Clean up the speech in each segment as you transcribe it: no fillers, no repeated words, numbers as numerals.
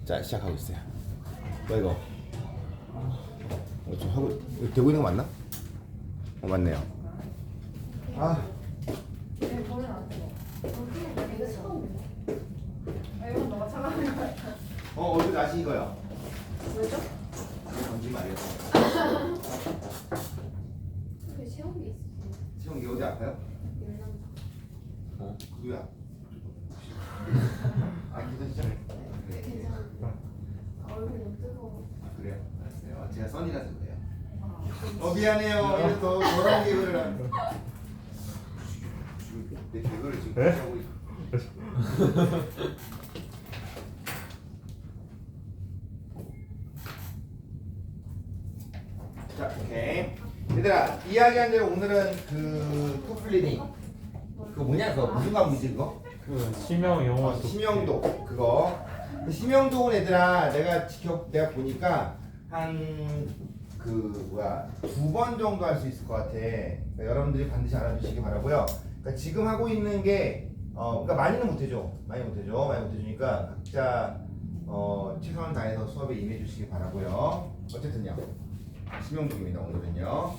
자, 시작하고 있어요. 뭐 이거? 좀 하고 이거 되고 있는 거 맞나? 맞네요. 아, 네, 저는 안 돼. 이거 처음. 이건 너가 참아하는 거 같아. 어디 다시 이거요? 왜죠? 던지 말이었어. 왜 시험이 있어? 지금 이게 어디 아파요? 열난다. 그거야. 괜찮죠? 네, 괜찮아. 얼굴이 너무 뜨거워. 그래요? 알았어요. 제가 선이라서 그래요. 아, 미안해요. 이제 또 저런 개그를 한. 내 개그를 지금 네? 하고 있어. 자, 오케이. 얘들아, 이야기한 대로 오늘은 그 토플리딩 그거 뭐냐? 그거 무슨 과목이지 그거? 그 심형 영어 독해. 심영도 그거. 심영도는 얘들아 내가 보니까 한 그 뭐야 2번 정도 할 수 있을 것 같아. 그러니까 여러분들이 반드시 알아주시기 바라고요. 그러니까 지금 하고 있는 게 그러니까 많이는 못해줘. 많이 못해주니까 각자 최선을 다해서 수업에 임해주시기 바라고요. 어쨌든요. 심영도입니다 오늘은요.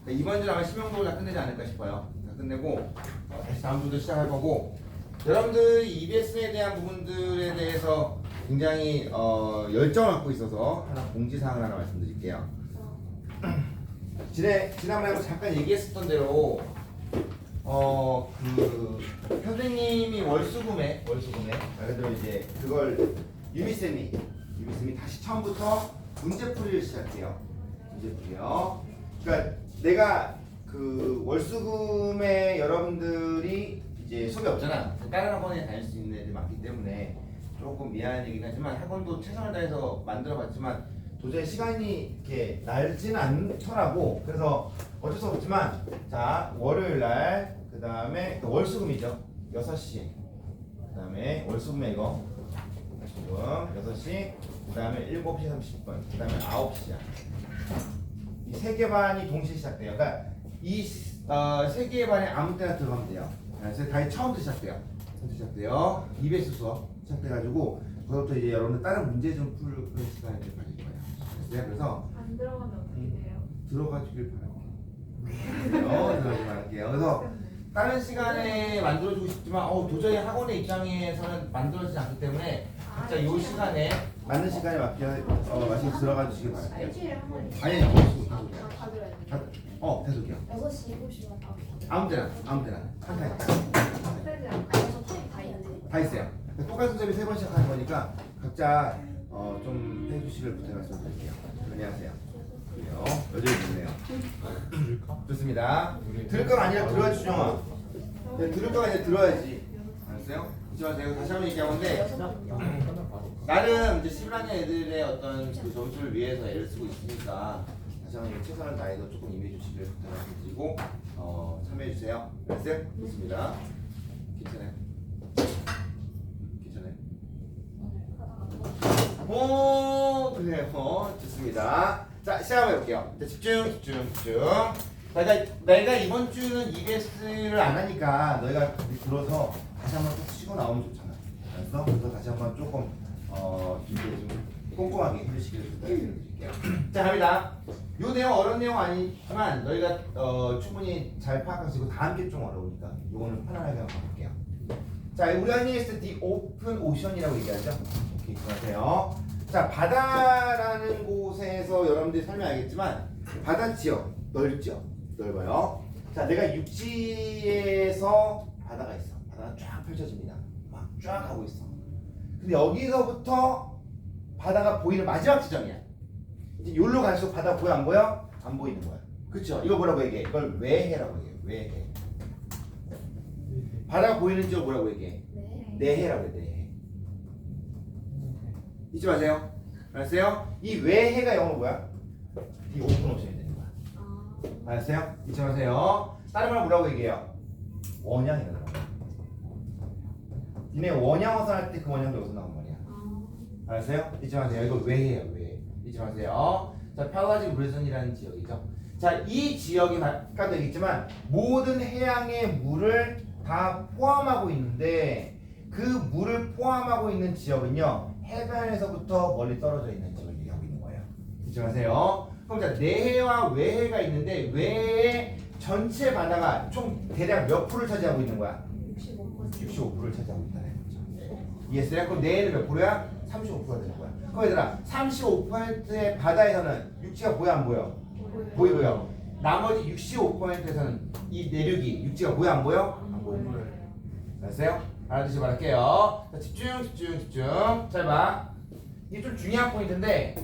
그러니까 이번 주는 아마 심영도를 다 끝내지 않을까 싶어요. 다 끝내고 다시 다음 주도 시작할 거고. 여러분들 EBS에 대한 부분들에 대해서 굉장히 열정을 갖고 있어서 하나 공지사항을 하나 말씀드릴게요. 지난번에 잠깐 얘기했었던 대로 그 선생님이 월수금에 말 그대로 이제 그걸 유미쌤이 다시 처음부터 문제풀이를 시작해요. 문제풀이요. 그러니까 내가 그 월수금에 여러분들이 이제 수업이 없잖아. 다른 학원에 다닐 수 있는 애들이 많기 때문에 조금 미안한 얘기긴 하지만 학원도 최선을 다해서 만들어봤지만 도저히 시간이 이렇게 날지는 않더라고. 그래서 어쩔 수 없지만 자 월요일날 그 다음에 월수금이죠. 6시 그 다음에 월수금에 이거 지금 6시 그 다음에 7시 30분 그 다음에 9시야. 이 세 개 반이 동시에 시작돼요. 그러니까 이 세 개 반에 아무 때나 들어가면 돼요. 그래서 다시 처음부터 시작돼요. EBS 수업 시작돼가지고 그것부터 이제 여러분들 다른 문제 좀 푸는 시간을 가질 거예요. 그래서 안 들어가면 어떻게 돼요? 들어가주길 바랄게요. 들어가지 말게요. 그래서 다른 시간에 만들어주고 싶지만 도저히 학원의 입장에서는 만들어지지 않기 때문에 각자 이 시간에 맞는 시간에 맞게 들어가 주시길 바랄게요. 일주일에 한 번. 아니 다 들어야 돼. 계속이요. 6시, 7시만 다. 아무 때나 한 타임 스페셜 저 타임 다 있는데. 다 있어요. 똑같은 수업이 3번 시작하는 거니까 각자 좀 해주시길 부탁 말씀드릴게요. 안녕하세요. 그래요. 여전히 좋네요. 좋습니다. 들을 건 아니라 들어야지 준영아. 들을 건 아니라 들어야지. 알았어요? 이제 내가 다시 한번 얘기하건데 나름 이제 11학년 애들의 어떤 그 점수를 위해서 애를 쓰고 있으니까 다시 한번 최선을 다해서 조금 임해주시길 부탁 말씀드리고 참여해주세요. 알았어요? 좋습니다. 괜찮아요? 오 그래요. 좋습니다. 자 시작해 볼게요. 자, 집중. 자, 내가 이번 주는 EBS를 안 하니까 너희가 들어서 다시 한번 쭉 쉬고 나오면 좋잖아. 알았어? 그래서 다시 한번 조금 이제 좀 꼼꼼하게 해주시길 부탁드릴게요. 자 갑니다. 요 내용 어려운 내용 아니지만 너희가 충분히 잘 파악하시고 다음 게 좀 어려우니까 요거는 편안하게 한번 가볼게요. 자 우리 한의에서 The Open Ocean이라고 얘기하죠. 오케이 들어가세요. 자 바다라는 곳에서 여러분들이 살면 알겠지만 바다 지역 넓어요. 자 내가 육지에서 바다가 있어. 바다가 쫙 펼쳐집니다. 막 쫙 가고 있어. 근데 여기서부터 바다가 보이는 마지막 지점이야. 이제 여기로 갈수록 바다 보여 안 보여? 안 보이는 거야. 그쵸? 이거 뭐라고 얘기해? 이걸 외해라고 얘기해. 외해. 바다가 보이는 지역 뭐라고 얘기해? 내해라고 해. 내해. 잊지 마세요. 알았어요? 이 외해가 영어로 뭐야? 이 오픈 옵션이 되는 거야. 알았어요? 잊지 마세요. 다른 말 뭐라고 얘기해요? 원양이라고. 니네 원양어선 할 때 그 원양도 여기서 나온 말이야. 알았어요? 잊지 마세요. 이거 외해요. 외해. 잊지 마세요. 자, 팔라지 브레선이라는 지역이죠. 자, 이 지역이 아까도 얘기했지만 모든 해양의 물을 다 포함하고 있는데 그 물을 포함하고 있는 지역은요 해변에서부터 멀리 떨어져 있는 지역을 얘기하고 있는 거예요. 잊지 마세요. 그럼 자 내해와 외해가 있는데 외해의 전체 바다가 총 대략 몇 프로를 차지하고 있는 거야? 65%를 차지하고 있다는 거죠. 이해했어요? 그럼 내해는 몇 프로야? 35%가 되는 거야. 그럼 얘들아 35%의 바다에서는 육지가 보여 안 보여? 보이고요. 나머지 65%에서는 이 내륙이 육지가 보여 안 보여? 안 보여요. 알았어요? 알아두시 바랄게요. 자, 집중. 잘 봐. 이게 좀 중요한 포인트인데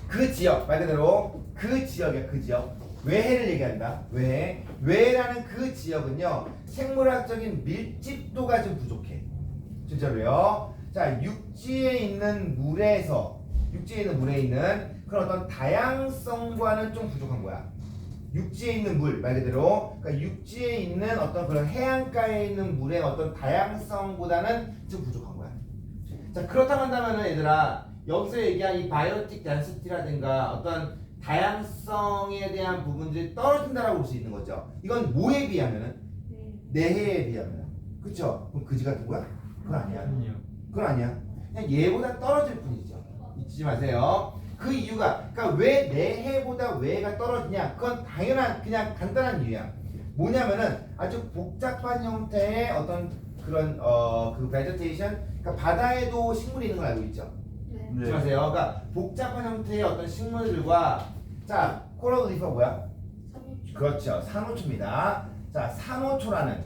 그 지역 말 그대로 그 지역이야. 그 지역. 외해를 얘기한다. 외해. 외해라는 그 지역은요 생물학적인 밀집도가 좀 부족해. 진짜로요. 자 육지에 있는 물에 있는 그런 어떤 다양성과는 좀 부족한 거야. 육지에 있는 물 말 그대로 그러니까 육지에 있는 어떤 그런 해안가에 있는 물의 어떤 다양성보다는 좀 부족한 거야. 자 그렇다고 한다면은 얘들아 여기서 얘기한 이 바이오틱 덴시티라든가 어떤 다양성에 대한 부분들이 떨어진다라고 볼 수 있는 거죠. 이건 뭐에 비하면은 내해에 비하면 그쵸? 그럼 그지 같은 거야? 그건 아니야. 그건 아니야. 그냥 얘보다 떨어질 뿐이죠. 잊지 마세요. 그 이유가 그러니까 왜 내해보다 외해가 떨어지냐? 그건 당연한 그냥 간단한 이유야. 뭐냐면은 아주 복잡한 형태의 어떤 그런 그 베지테이션 그러니까 바다에도 식물이 있는 걸 알고 있죠. 잊지 마세요. 그러니까 복잡한 형태의 어떤 식물들과 자 코랄 리프가 뭐야? 그렇죠. 산호초입니다. 자 산호초라는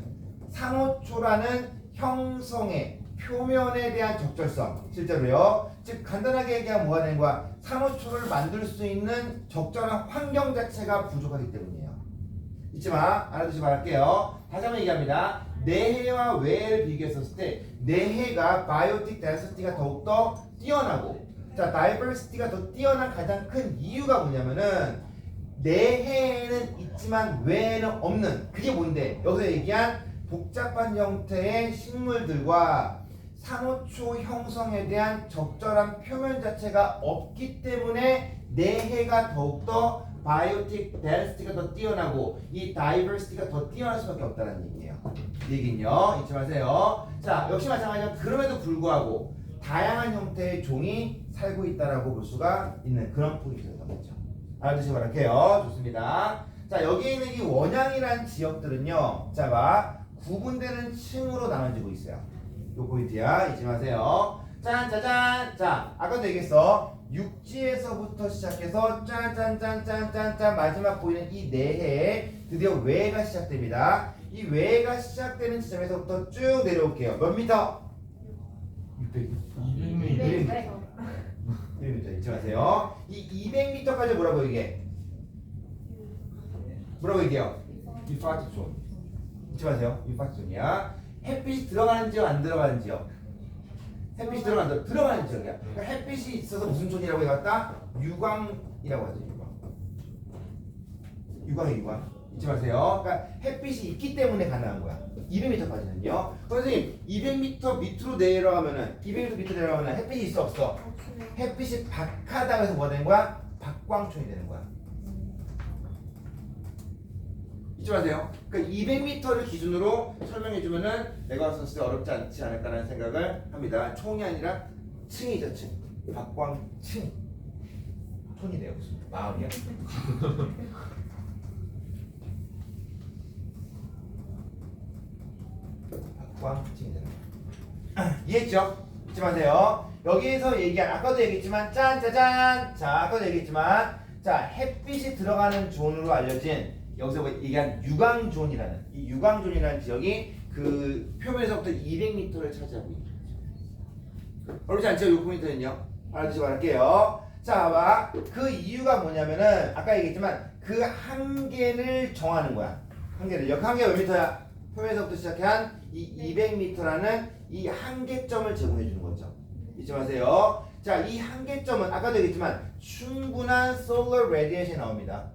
형성의 표면에 대한 적절성 실제로요. 즉 간단하게 얘기하면 뭐가 되는 거야? 산호초를 만들 수 있는 적절한 환경 자체가 부족하기 때문이에요. 잊지 마. 알아두시 바랄게요. 다시 한번 얘기합니다. 내해와 외해를 비교했었을 때 내해가 바이오틱 덴시티가 더욱더 뛰어나고 자 다이버시티가 더 뛰어난 가장 큰 이유가 뭐냐면은 내해에는 있지만 외해는 없는 그게 뭔데? 여기서 얘기한 복잡한 형태의 식물들과 산호초 형성에 대한 적절한 표면 자체가 없기 때문에 내해가 더욱더 바이오틱 덴시티가 더 뛰어나고 이 다이버시티가 더 뛰어날 수밖에 없다는 얘기예요. 이 얘기는요 잊지 마세요. 자 역시 마찬가지로 그럼에도 불구하고 다양한 형태의 종이 살고 있다라고 볼 수가 있는 그런 포인트였던 거죠. 알아두시기 바랄게요. 좋습니다. 자 여기에 있는 이 원양이라는 지역들은요 자 봐 구분되는 층으로 나눠지고 있어요. 요 포인트야. 잊지 마세요. 짠짜잔. 자, 아까도 얘기했어. 육지에서부터 시작해서 짠짠짠짠짠짠 마지막 보이는 이 내해에 드디어 외해가 시작됩니다. 이 외해가 시작되는 지점에서부터 쭉 내려올게요. 몇 미터? 200m. 200m 잊지 마세요. 이 200m까지 뭐라고 얘기해? 뭐라고 얘기해요? 유파트 존. 잊지 마세요. 유파트 존이야. 햇빛이 들어가는 지역 안 들어가는 지역? 햇빛이 들어가는 지역이야. 그러니까 햇빛이 있어서 무슨 존이라고 해봤다? 유광이라고 하죠. 유광. 잊지 마세요. 그러니까 햇빛이 있기 때문에 가능한 거야. 200m까지는요. 선생님 200m 밑으로 내려가면은 200m 밑으로 내려가면 햇빛이 있어 없어? 햇빛이 박하다고 해서 뭐가 되는 거야? 박광촌이 되는 거야. 잊지 마세요. 그러니까 200m를 기준으로 설명해주면은 내가 썼을 때 어렵지 않지 않을까라는 생각을 합니다. 총이 아니라 층이죠, 층. 박광층. 촌이 돼요. 무슨 마을이야? 박광층이 되는 거야. 이해했죠? 잊지 마세요. 여기에서 얘기한 아까도 얘기했지만 짠짜잔. 자, 아까도 얘기했지만 자 햇빛이 들어가는 존으로 알려진 여기서 얘기한 유광존이라는 이 유광존이라는 지역이 그 표면에서부터 200m를 차지하고 있는 거죠. 어렵지 않죠? 이 포인트는요. 알아두시기 바랄게요. 자, 봐. 그 이유가 뭐냐면은 아까 얘기했지만 그 한계를 정하는 거야. 한계를. 여기 한계가 몇 미터야? 표면에서부터 시작한 이 200m라는 이 한계점을 제공해 주는 거죠. 잊지 마세요. 자, 이 한계점은 아까도 얘기했지만 충분한 solar radiation이 나옵니다.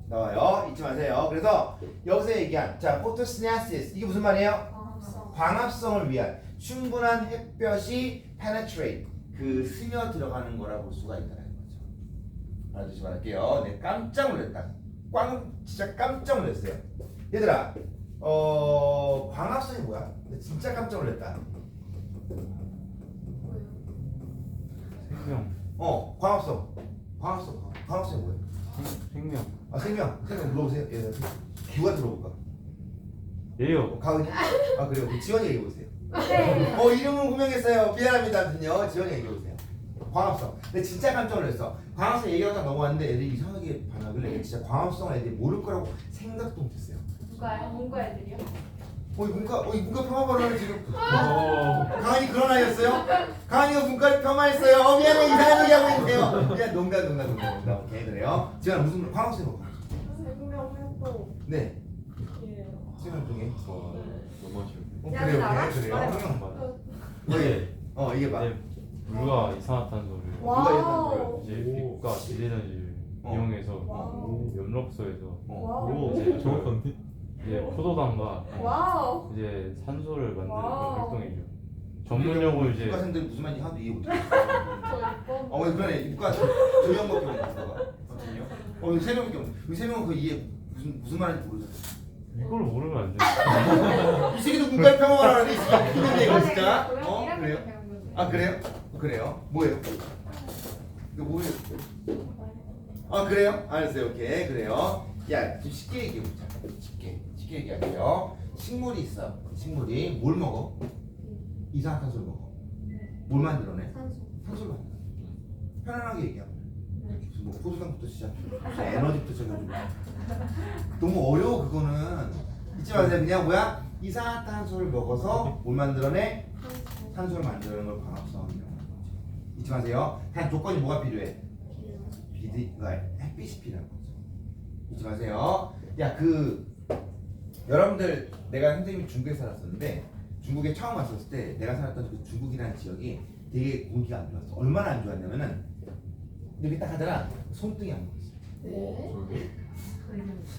나와요. 잊지 마세요. 그래서 여기서 얘기한 자 photosynthesis 이게 무슨 말이에요? 광합성을 위한 충분한 햇볕이 penetrate 그 스며 들어가는 거라 볼 수가 있다는 거죠. 알아두시기 바랄게요. 네, 깜짝 놀랐다. 진짜 깜짝 놀랐어요. 얘들아 광합성이 뭐야? 나 진짜 깜짝 놀랐다. 생명. 광합성이 뭐야? 생명. 아 생명 물어보세요. 예, 누가 들어볼까? 예요. 가은이? 아 그래요. 그럼 지원이 얘기해보세요. 네. 이름은 분명했어요. 미안합니다. 아무튼요. 지원이 얘기해보세요. 광합성. 근데 진짜 깜짝 놀랐어. 광합성 얘기하다 넘어왔는데 애들이 이상하게 반하길래 진짜 광합성 애들이 모를 거라고 생각도 못했어요. 누가요? 문과 애들이요? 이 문과 폄하번호는 지금 강한이 그런 아이였어요? 강한이가 문과를 폄하했어요. 미안해 이상한 얘기 하고 있네요. 그냥 농담. 오케이 그래요. 지금 무슨 광합성이 뭐? 생명활동. 네. 예. 생명 중에. 너무 쉬워. 야, 너 알아? 그래요. 말해봐. 네. 이게 봐. 네. 물과 이산화탄소를 와우. 이제 빛과 질에너지를 이용해서 와우. 염록소에서 와우. 이제 정확한데? 이제 포도당과 와우. 이제 산소를 만드는 그런 와우. 활동이죠. 전문용어 이제 문과생들 무슨 말인지 하나도 이해 못해. 저 이번. 그러네. 문과 두 명밖에 없는 세 명밖에 없네. 세 명은 그 이해 무슨 말인지 모르잖아. 이걸 모르면 안 돼. 이 새끼도 문과를 폄하하라는데 이 새끼 이놈네 이거 진짜. 고양이 그래요? 배운 건데. 아 그래요? 뭐예요? 이거 뭐예요? 아 그래요? 알았어요. 오케이 그래요. 야 좀 쉽게 얘기해보자. 쉽게 얘기할게요. 식물이 있어. 식물이 뭘 먹어? 이산화탄소를 먹어. 뭘 만들어내? 산소를 만들어. 편안하게 얘기하면 무슨 뭐 포도당부터 시작해 에너지부터 시작해가지고 너무 어려워 그거는. 잊지 마세요. 그냥 뭐야? 이산화탄소를 먹어서 뭘 만들어내? 산소를 만드는 걸 광합성이라고 하는 거죠. 잊지 마세요. 단 조건이 뭐가 필요해? 햇빛이 필요한 거죠. 잊지 마세요. 여러분들 내가 선생님이 중국에 살았었는데 중국에 처음 왔었을 때 내가 살았던 그 중국이라는 지역이 되게 공기가 안 좋았어. 얼마나 안 좋았냐면은 이렇게 딱 하다가 손등이 안 보였어. 네.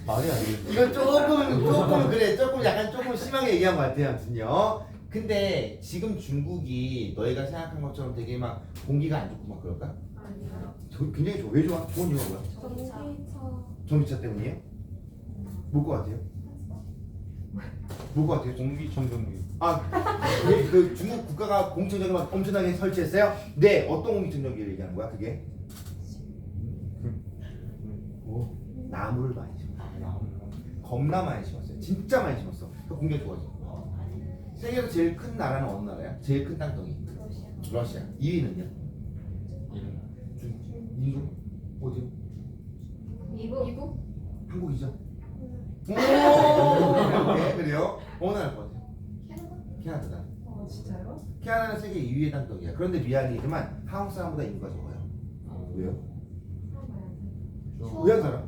말이 안 돼. 이건 조금 그래. 조금 심하게 얘기한 것 같아요. 아무튼요. 근데 지금 중국이 너희가 생각한 것처럼 되게 막 공기가 안 좋고 막 그럴까? 아니요. 굉장히 좋아. 왜 좋아? 좋은 이유가 뭐야? 전기차. 전기차 때문이에요? 뭘 것 같아요? 뭘 것 같아요? 공기청정기. 그 중국 국가가 공기청정기 막 엄청나게 설치했어요? 네, 어떤 공기청정기를 얘기하는 거야? 그게? 나무를 많이 심었어요. 겁나 많이 심었어요. 진짜 많이 심었어. 그 공기가 좋아져. 세계에서 제일 큰 나라는 어느 나라야? 제일 큰 땅덩이. 러시아. 2위는요? 인도? 어디요? 미국? 한국이죠? 오! 그래요? 어느 나라일 것 같아요? 캐나다다. 진짜요? 캐나다는 세계 2위의 땅덩이야. 그런데 미안이지만 한국 사람보다 인구가 적어요. 왜요? 왜 안 살아?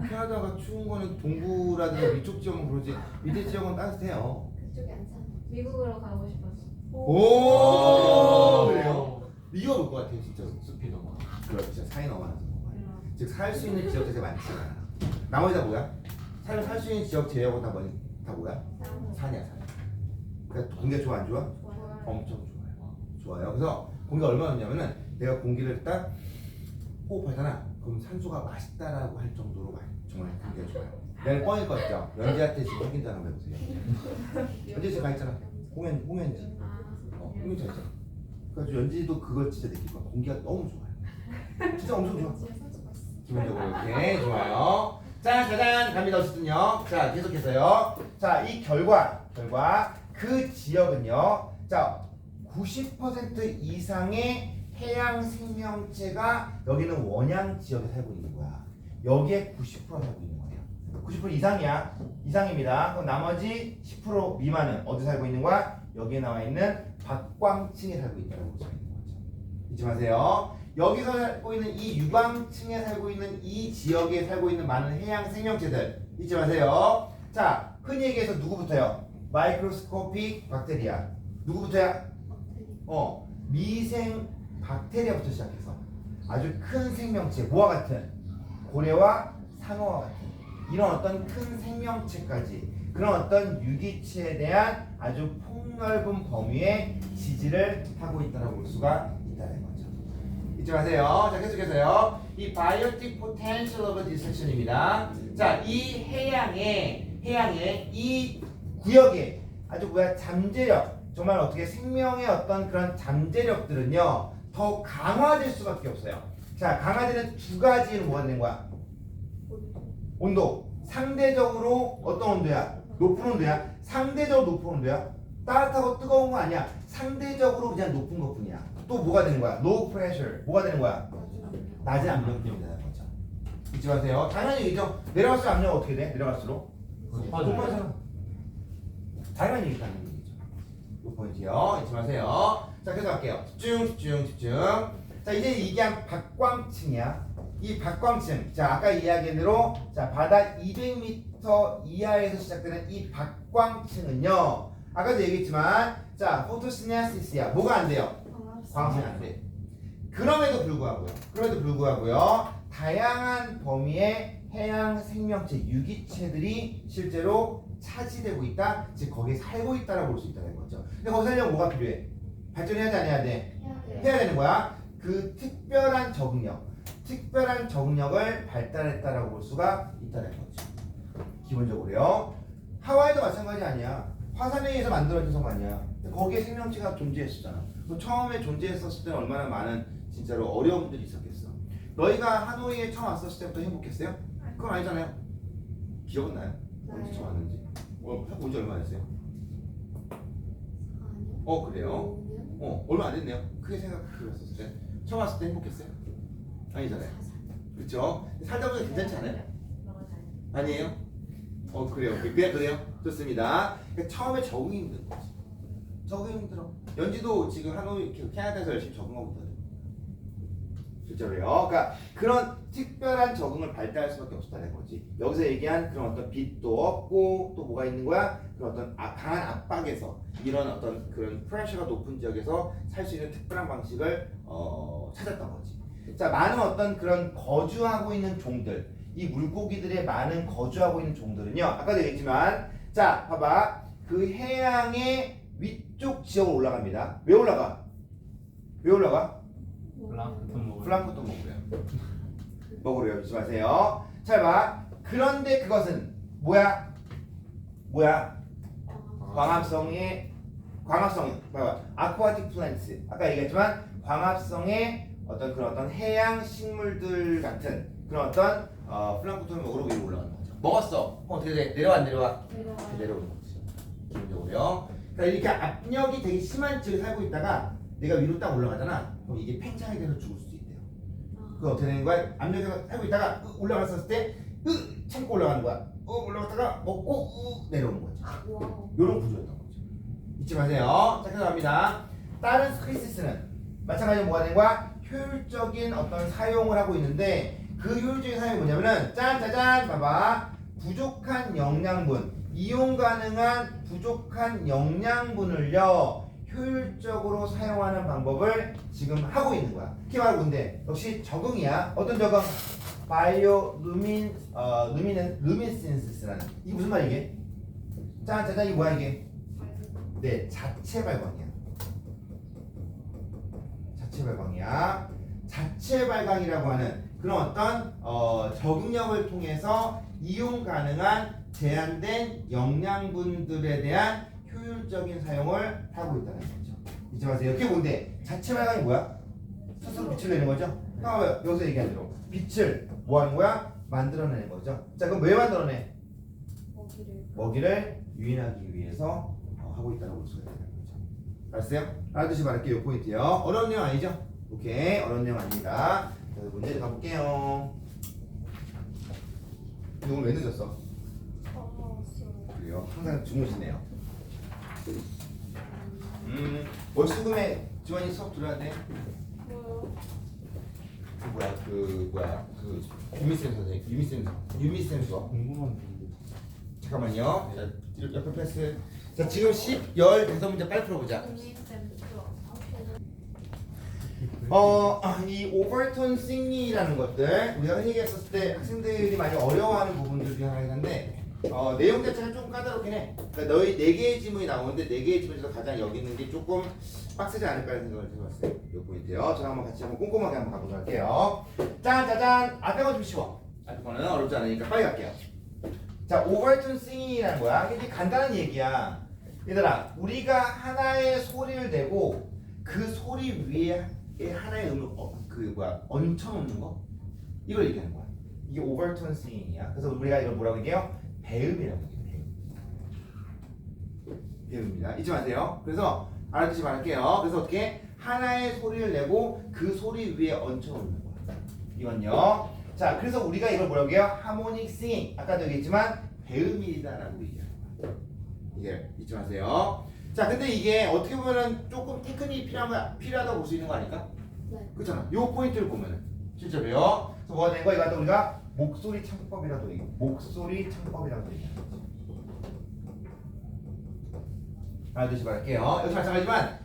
캐나다가 추운 거는 동부라든가 위쪽 지역은 그러지 밑에 지역은 따뜻해요. 그쪽이 안 차. 미국으로 가고 싶었어. 오! 그래요? 이거 볼 것 같아요 진짜. 숲이 너무 많아. 그렇죠. 산이 너무 많아서. 즉 살 수 있는 지역 자체가 많지 않아. 나머지 다 뭐야? 살 수 있는 지역 제외하고 다 뭐야? 산이야 산. 그러니까 공기가 좋아 안 좋아? 엄청 좋아요. 그래서 공기가 얼마나 좋냐면은 내가 공기를 딱 호흡하잖아. 그럼 산소가 맛있다라고 할 정도로 정말 공기가 좋아요. 내가 뻥일 것 같죠? 연지한테 지금 확인 전화 한번 해보세요. 연지 지금 가 있잖아. 홍연지. 홍연지 있잖아. 그래서 연지도 그걸 진짜 느낄 거야. 공기가 너무 좋아요. 진짜 엄청 좋아. 기본적으로 이렇게 좋아요. 자, 짜잔 갑니다. 어쨌든요. 자, 계속해서요. 자, 이 결과 그 지역은요. 자, 90% 이상의 해양 생명체가 여기는 원양 지역에 살고 있는 거야. 여기에 90% 살고 있는 거예요. 90% 이상이야. 이상입니다. 그럼 나머지 10% 미만은 어디 살고 있는 거야? 여기에 나와 있는 박광층에 살고 있다고 보시면 되는 거죠. 잊지 마세요. 여기서 살고 있는 이 유광층에 살고 있는 이 지역에 살고 있는 많은 해양 생명체들 잊지 마세요. 자, 흔히 얘기해서 누구부터요? 마이크로스코픽 박테리아. 누구부터야? 미생 박테리아부터 시작해서 아주 큰 생명체, 뭐와 같은 고래와 상어와 같은 이런 어떤 큰 생명체까지 그런 어떤 유기체에 대한 아주 폭넓은 범위의 지지를 하고 있다고 볼 수가 있다는 거죠. 잊지 마세요. 자, 계속해서요. 이 Biotic Potential of Dissection입니다. 자, 이 해양의 해양의 이 구역에 아주 잠재력, 정말 어떻게 생명의 어떤 그런 잠재력들은요 더 강화될 수밖에 없어요. 자, 강화되는 두 가지는 뭐가 되는 거야? 온도. 상대적으로 어떤 온도야? 높은 온도야. 상대적으로 높은 온도야. 따뜻하고 뜨거운 거 아니야. 상대적으로 그냥 높은 것뿐이야. 또 뭐가 되는 거야? low pressure. 뭐가 되는 거야? 낮은 압력 때문에 되는 거죠. 잊지 마세요. 당연히 얘기죠. 내려갈수록 압력 어떻게 돼? 내려갈수록 높아져. 당연한 얘기가 아닌 얘기죠. 이 포인트요. 잊지 마세요. 자, 계속 할게요. 집중. 자, 이제 얘기한 박광층이야. 이 박광층. 자, 아까 이야기한 대로 자, 바다 200m 이하에서 시작되는 이 박광층은요. 아까도 얘기했지만 자, 포토시네시스야. 뭐가 안 돼요? 광합성이 안 돼. 그럼에도 불구하고요. 다양한 범위의 해양 생명체, 유기체들이 실제로 차지되고 있다. 즉 거기에 살고 있다라고 볼 수 있다는 거죠. 근데 거기 살려면 뭐가 필요해? 발전해야 돼, 안 해야 돼? 해야 되는 거야. 그 특별한 적응력을 발달했다라고 볼 수가 있다는 거죠. 기본적으로요. 하와이도 마찬가지 아니야. 화산에 의해서 만들어진 성 아니야. 거기에 생명체가 존재했었잖아. 처음에 존재했었을 때는 얼마나 많은 진짜로 어려움들이 있었겠어. 너희가 하노이에 처음 왔었을 때부터 행복했어요? 그건 아니잖아요. 기억은 나요? 언제 처음 왔는지? 온지 얼마 됐어요? 그래요? 얼마 안 됐네요. 크게 생각했었을 때. 처음 왔을 때 행복했어요? 아니잖아요. 그렇죠? 살다 보면 괜찮지 않아요? 아니에요? 그래요. 그냥 그래요? 좋습니다. 그러니까 처음에 적응이 힘든 거지. 적응이 힘들어. 연지도 지금 하노이, 캐나다에서 열심히 적응하고 있거든. 실제로요. 그러니까 그런 특별한 적응을 발달할 수밖에 없었다는 거지. 여기서 얘기한 그런 어떤 빛도 없고 또 뭐가 있는 거야? 그런 어떤 강한 압박에서 이런 어떤 그런 프레셔가 높은 지역에서 살 수 있는 특별한 방식을 찾았던 거지. 자, 많은 어떤 그런 거주하고 있는 종들, 이 물고기들의 많은 거주하고 있는 종들은요. 아까도 얘기했지만, 자, 봐봐. 그 해양의 위쪽 지역으로 올라갑니다. 왜 올라가? 플랑크톤 먹으래요. 잊지 마세요. 잘 봐. 그런데 그것은 뭐야? 봐봐. 아쿠아틱 플랜트. 아까 얘기했지만 광합성의 어떤 해양 식물들 같은 그런 어떤 플랑크톤을 먹으러 위로 올라가는 거죠. 먹었어. 어떻게 돼? 내려와? 내려오는 거지. 기본적으로요. 그러니까 이렇게 압력이 되게 심한 지역에 살고 있다가 내가 위로 딱 올라가잖아. 그럼 이게 팽창이 돼서 죽을 수도 있대요. 그거 어떻게 되는 거야? 압력에서 살고 있다가 올라갔었을 때 참고 올라가는 거야. 올라갔다가 먹고 내려오는 거지. 이런 구조였던 거죠. 잊지 마세요. 자, 계속 갑니다. 다른 스피시스는 마찬가지로 뭐가 되는 거야? 효율적인 어떤 사용을 하고 있는데 그 효율적인 사용이 뭐냐면은 짠짜잔 봐봐. 부족한 영양분, 이용 가능한 부족한 영양분을요 효율적으로 사용하는 방법을 지금 하고 있는 거야. 그게 바로 뭔데? 역시 적응이야. 어떤 적응? 루미센스라는 이게 무슨 말이야 이게? 짠짜잔 이게 뭐야 이게? 네, 자체 발광이야. 자체 발광이라고 하는 그런 어떤 적응력을 통해서 이용 가능한 제한된 영양분들에 대한 효율적인 사용을 하고 있다는 거죠. 잊지 마세요. 그게 뭔데? 자체 발광이 뭐야? 스스로 빛을 내는 거죠. 여기서 얘기한 대로 빛을 뭐 하는 거야? 만들어내는 거죠. 자, 그럼 왜 만들어내? 먹이를 유인하기 위해서 하고 있다고 볼 수가 있다는 거죠. 알았어요? 알아두시 바랄게요. 이 포인트요. 어려운 내용 아니죠? 오케이, 어려운 내용 아닙니다. 자, 문제 가볼게요. 오늘 왜 늦었어? 그래요. 항상 주무시네요. 월수금에 지원이 수업 들어야 돼. 유미쌤 선생님, 유미쌤 수업. 궁금한데. 잠깐만요. 자, 옆에 패스. 자, 지금 15문제 빨리 풀어보자. 이 오버톤 싱리라는 것들 우리가 흔히 얘기했었을 때 학생들이 많이 어려워하는 부분들 중 하나긴 한데 내용 자체가 조금 까다롭긴 해. 그러니까 너희 4개의 지문이 나오는데 4개의 지문 중에서 가장 여기 있는 게 조금 빡세지 않을까라는 생각을 해봤어요. 이 포인트요. 저랑 한번 같이 한번 꼼꼼하게 한번 가보도록 할게요. 짠짜잔. 아까 거 좀 쉬워. 앞에 거는 어렵지 않으니까 빨리 갈게요. 자, 오버톤 싱잉이라는 거야. 이게 간단한 얘기야. 얘들아, 우리가 하나의 소리를 내고 그 소리 위에 하나의 음을 얹혀놓는 거, 이걸 얘기하는 거야. 이게 오버톤 싱잉이야. 그래서 우리가 이걸 뭐라고 얘기해요? 배음이라고 얘기해요. 배음입니다. 잊지 마세요. 그래서 알아두시 말할게요. 그래서 어떻게 하나의 소리를 내고 그 소리 위에 얹혀놓는 거야. 이건요. 자, 그래서 우리가 이걸 뭐라고 해요? 하모닉 싱잉. 아까도 얘기했지만 배음이다라고 얘기하는 거야. 이게 잊지 마세요. 자, 근데 이게 어떻게 보면은 조금 테크닉이 필요하다고 볼 수 있는 거 아닐까? 네. 그렇잖아. 요 포인트를 보면은 실제로요. 그래서 뭐가 된 거야? 이거 갖다 우리가 목소리 창법이라고 얘기해. 목소리 창법이라고 얘기해. 알아두시 말할게요. 여기서 마찬가지지만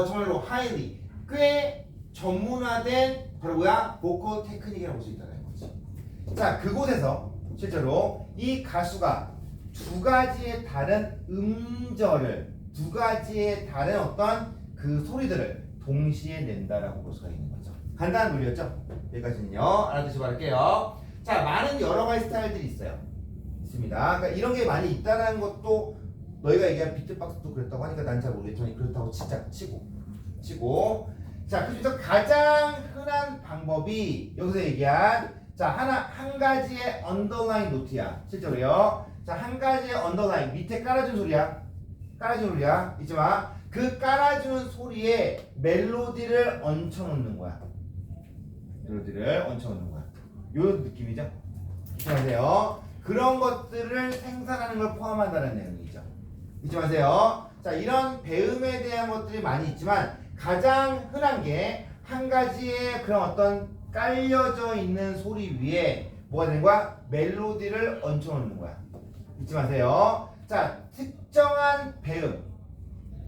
정말로 highly 꽤 전문화된 바로 뭐야? 보컬 테크닉이라고 볼 수 있다는 거지. 자, 그곳에서 실제로 이 가수가 두 가지의 다른 음절을, 두 가지의 다른 어떤 그 소리들을 동시에 낸다라고 볼 수가 있는 거죠. 간단한 논리였죠? 여기까지는요. 알아두시 말할게요. 자, 많은 여러 가지 스타일들이 있어요. 있습니다. 그러니까 이런 게 많이 있다는 것도 너희가 얘기한 비트박스도 그랬다고 하니까 난 잘 모르겠지만 그렇다고 치고 자, 그중에서 가장 흔한 방법이 여기서 얘기한 자, 한 가지의 언더라인 노트야. 실제로요. 자, 한 가지의 언더라인 밑에 깔아준 소리야. 깔아준 소리야. 잊지 마. 그 깔아주는 소리에 멜로디를 얹혀놓는 거야. 멜로디를 얹혀놓는 거야. 요 느낌이죠. 잊지 마세요. 그런 것들을 생산하는 걸 포함한다는 내용이죠. 잊지 마세요. 자, 이런 배음에 대한 것들이 많이 있지만 가장 흔한 게 한 가지의 그런 어떤 깔려져 있는 소리 위에 뭐가 되는 거야? 멜로디를 얹혀놓는 거야. 잊지 마세요. 자, 특정한 배음,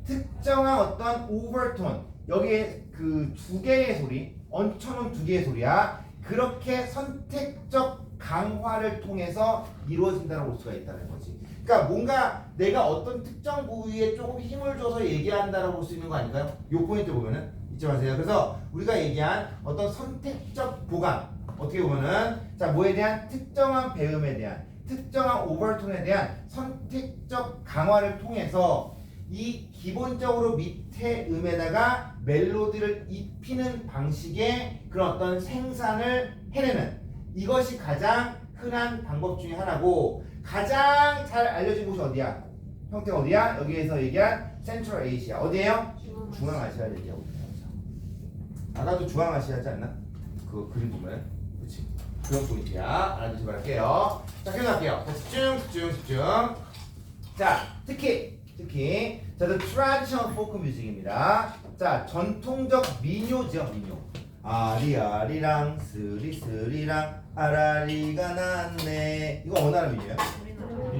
특정한 어떤 오버톤, 여기에 그 두 개의 소리, 얹혀놓은 두 개의 소리야. 그렇게 선택적 강화를 통해서 이루어진다고 볼 수가 있다는 거지. 그러니까 뭔가 내가 어떤 특정 부위에 조금 힘을 줘서 얘기한다라고 볼 수 있는 거 아닐까요? 요 포인트 보면은 잊지 마세요. 그래서 우리가 얘기한 어떤 선택적 보강, 어떻게 보면은 자, 뭐에 대한 특정한 배음에 대한 특정한 오버톤에 대한 선택적 강화를 통해서 이 기본적으로 밑에 음에다가 멜로디를 입히는 방식의 그런 어떤 생산을 해내는 이것이 가장 흔한 방법 중에 하나고 가장 잘 알려진 곳이 어디야? 형태가 어디야? 여기에서 얘기한 센트럴 아시아. 어디예요? 중앙아시아를 얘기하고 있는 거죠. 아까도 중앙아시아지 않나? 그 그림 보면 그렇지. 그런 포인트야. 알아두시 말할게요. 자, 계속 할게요. 자, 집중. 자, 특히 자, the traditional folk music입니다. 자, 전통적 민요죠, 민요. 아리아리랑 스리스리랑 아라리가 났네. 이거 어느 나라 민요야?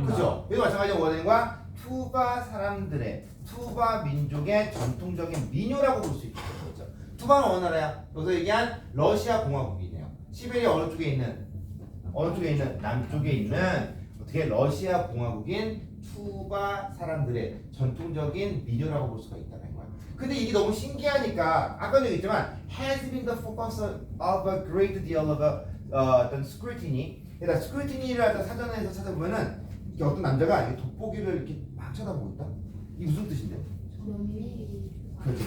그죠? 이거 마찬가지로 뭐가 되는 거야? 투바 민족의 전통적인 민요라고 볼 수 있는 거죠. 투바는 어느 나라야? 여기서 얘기한 러시아 공화국이네요. 시베리아 어느 쪽에 있는 남쪽에 있는 어떻게 러시아 공화국인 투바 사람들의 전통적인 민요라고 볼 수가 있다는 거야. 근데 이게 너무 신기하니까 아까도 얘기했지만 has been the focus of a great deal of 어떤 scrutiny. 그러니까 scrutiny를 사전에서 찾아보면은 이게 어떤 남자가 이렇게 돋보기를 이렇게 막 쳐다보고 있다. 이게 무슨 뜻인데? 그렇죠.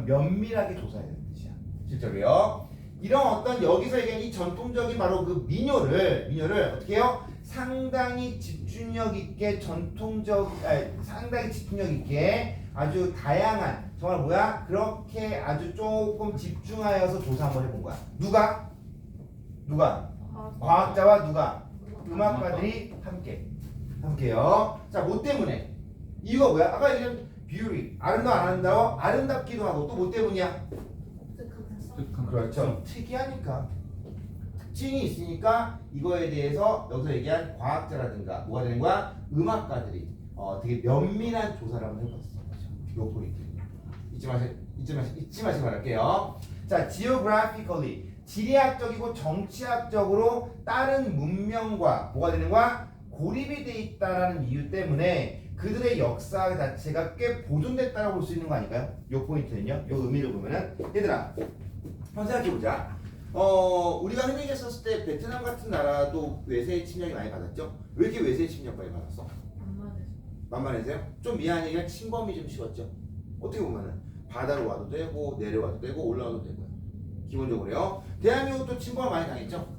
면밀하게 조사해야 되는 뜻이야. 실제로요. 이런 어떤 여기서 얘기한 이 전통적인 바로 그 민요를 어떻게 해요? 상당히 집중력 있게 상당히 집중력 있게 아주 다양한 정말 뭐야? 그렇게 아주 조금 집중하여서 조사 한번 해본 거야. 누가? 과학자와 누가? 음악가들이 함께요. 자, 뭐 때문에? 이유가 뭐야? 아까 얘기한 beauty 아름다워? 아름답기도 하고 또 뭐 때문이야? 그렇죠. 특이하니까. 특징이 있으니까 이거에 대해서 여기서 얘기한 과학자라든가 뭐가 되는 거야? 음악가들이 되게 면밀한 조사를 한번 해봤어. 요 포인트. 잊지 마시고 말할게요. 자, geographically 지리학적이고 정치학적으로 다른 문명과 뭐가 되는 거야? 고립이 돼 있다라는 이유 때문에 그들의 역사 자체가 꽤 보존됐다고 볼 수 있는 거 아닐까요? 요 포인트는요. 요 의미를 보면은 얘들아 한번 생각해보자. 우리가 흔히 얘기했었을 때 베트남 같은 나라도 외세 침략이 많이 받았죠? 왜 이렇게 외세 침략 많이 받았어? 만만해서요? 좀 미안해요. 침범이 좀 쉬웠죠? 어떻게 보면은 바다로 와도 되고 내려와도 되고 올라와도 되고요. 기본적으로요. 대한민국도 침범을 많이 당했죠?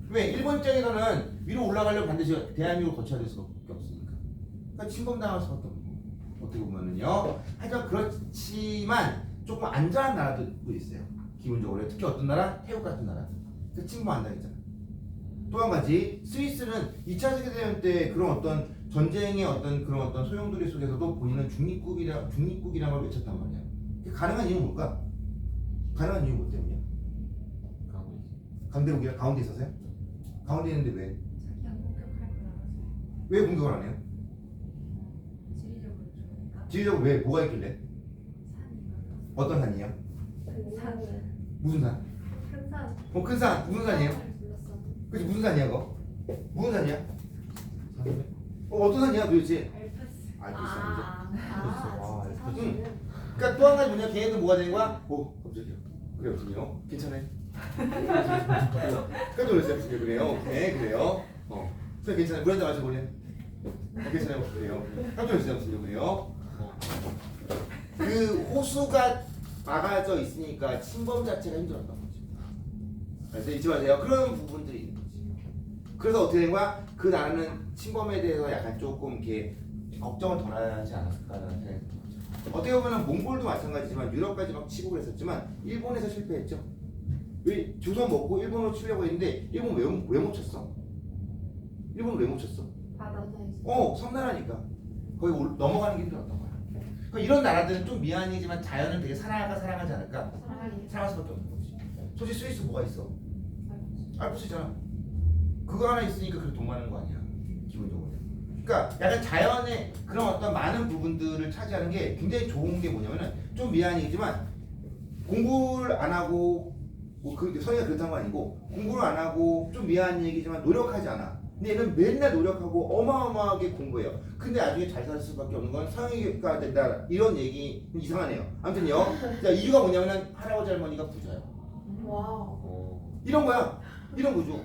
왜? 일본 입장에서는 위로 올라가려면 반드시 대한민국을 거쳐야 될 수밖에 없으니까. 그러니까 침범당할 수밖에 없는 거예요. 어떻게 보면은요. 하지만 그렇지만 조금 안전한 나라도 있어요. 기본적으로 특히 어떤 나라? 태국 같은 나라. 그 침범 안 당했잖아. 또 한 가지 스위스는 2차 세계대전 때 그런 어떤 전쟁의 어떤 그런 어떤 소용돌이 속에서도 본인은 중립국이라는 걸 외쳤단 말이야. 그게 가능한 이유는 뭘까? 가능한 이유 뭐 때문이야? 강대국이야? 가운데 있어서요? 가운데 있는데 왜? 자기가 공격할 걸 알아서 왜 공격을 안 해요? 지리적으로 좋으니까 지리적으로 왜? 뭐가 있길래? 산이 많아서 어떤 산이에요? 산 무슨 산? 큰 산. 큰 산. 무슨 산이에요? 불렀어. 그치 무슨 산이야 그거? 무슨 산이야? 어떤 산이야 도대체? 알프스. 알프스 와, 알프스. 그러니까 또 한 가지 뭐냐 걔네들 뭐가 되는 거야? 오 깜짝이야. 그래요 괜찮아요? 깜짝 놀랐어요. 그래요. 오케이 그래요. 그래 괜찮아요. 물한잔 마셔볼래? 괜찮아요. 그래요. 깜짝 놀랐어요. 그래요. 그 호수가 막아져 있으니까 침범 자체가 힘들었던 거지. 그래서 잊지 마세요. 그런 부분들이 있는 거지. 그래서 어떻게 된 거야? 그 나라는 침범에 대해서 약간 조금 이렇게 걱정을 덜 하지 않았을까라는 생각이 듭니다. 어떻게 보면 몽골도 마찬가지지만 유럽까지 막 치고 그랬었지만 일본에서 실패했죠. 왜 조선 먹고 일본으로 치려고 했는데 일본 왜 못 쳤어? 일본 왜 못 쳤어? 바다에 섬나라니까 거기 넘어가는 게 힘들었던 거야. 그러니까 이런 나라들은 좀 미안이지만 자연을 되게 사랑하지 않을까? 사랑할 수밖에 없는 거지. 솔직히 스위스 뭐가 있어? 알프스잖아. 그거 하나 있으니까 그렇게 돈 많은 거 아니야 기본적으로. 그러니까 약간 자연의 그런 어떤 많은 부분들을 차지하는 게 굉장히 좋은 게 뭐냐면은 좀 미안이지만 공부를 안 하고 그 성의가 그렇다는 건 아니고 공부를 안 하고 좀 미안한 얘기지만 노력하지 않아. 근데 얘는 맨날 노력하고 어마어마하게 공부해요. 근데 나중에 잘 살 수밖에 없는 건 성의가 된다 이런 얘기 이상하네요. 아무튼요. 자, 이유가 뭐냐면은 할아버지 할머니가 부자예요. 와우. 이런 거야. 이런 거죠.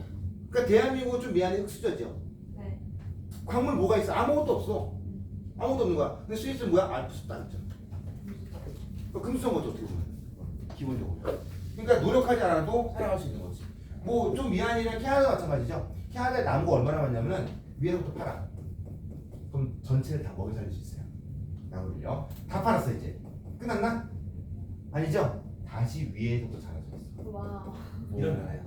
그러니까 대한민국은 좀 미안해 흑수저죠. 네. 광물 뭐가 있어? 아무것도 없어. 아무것도 없는 거야. 근데 스위스는 뭐야? 알프스 딱 있잖아. 금수한 거죠 어떻게 보면 기본적으로. 그러니까 노력하지 않아도 살아갈 수 있는 거지. 뭐 좀 미안이랑 캐나다 마찬가지죠. 캐나다에 나무가 얼마나 많냐면은 위에서부터 팔아. 그럼 전체를 다 먹여 살릴 수 있어요. 나무를요. 다 팔았어 이제. 끝났나? 아니죠. 다시 위에서부터 자라서 있어. 와. 이런 나라야.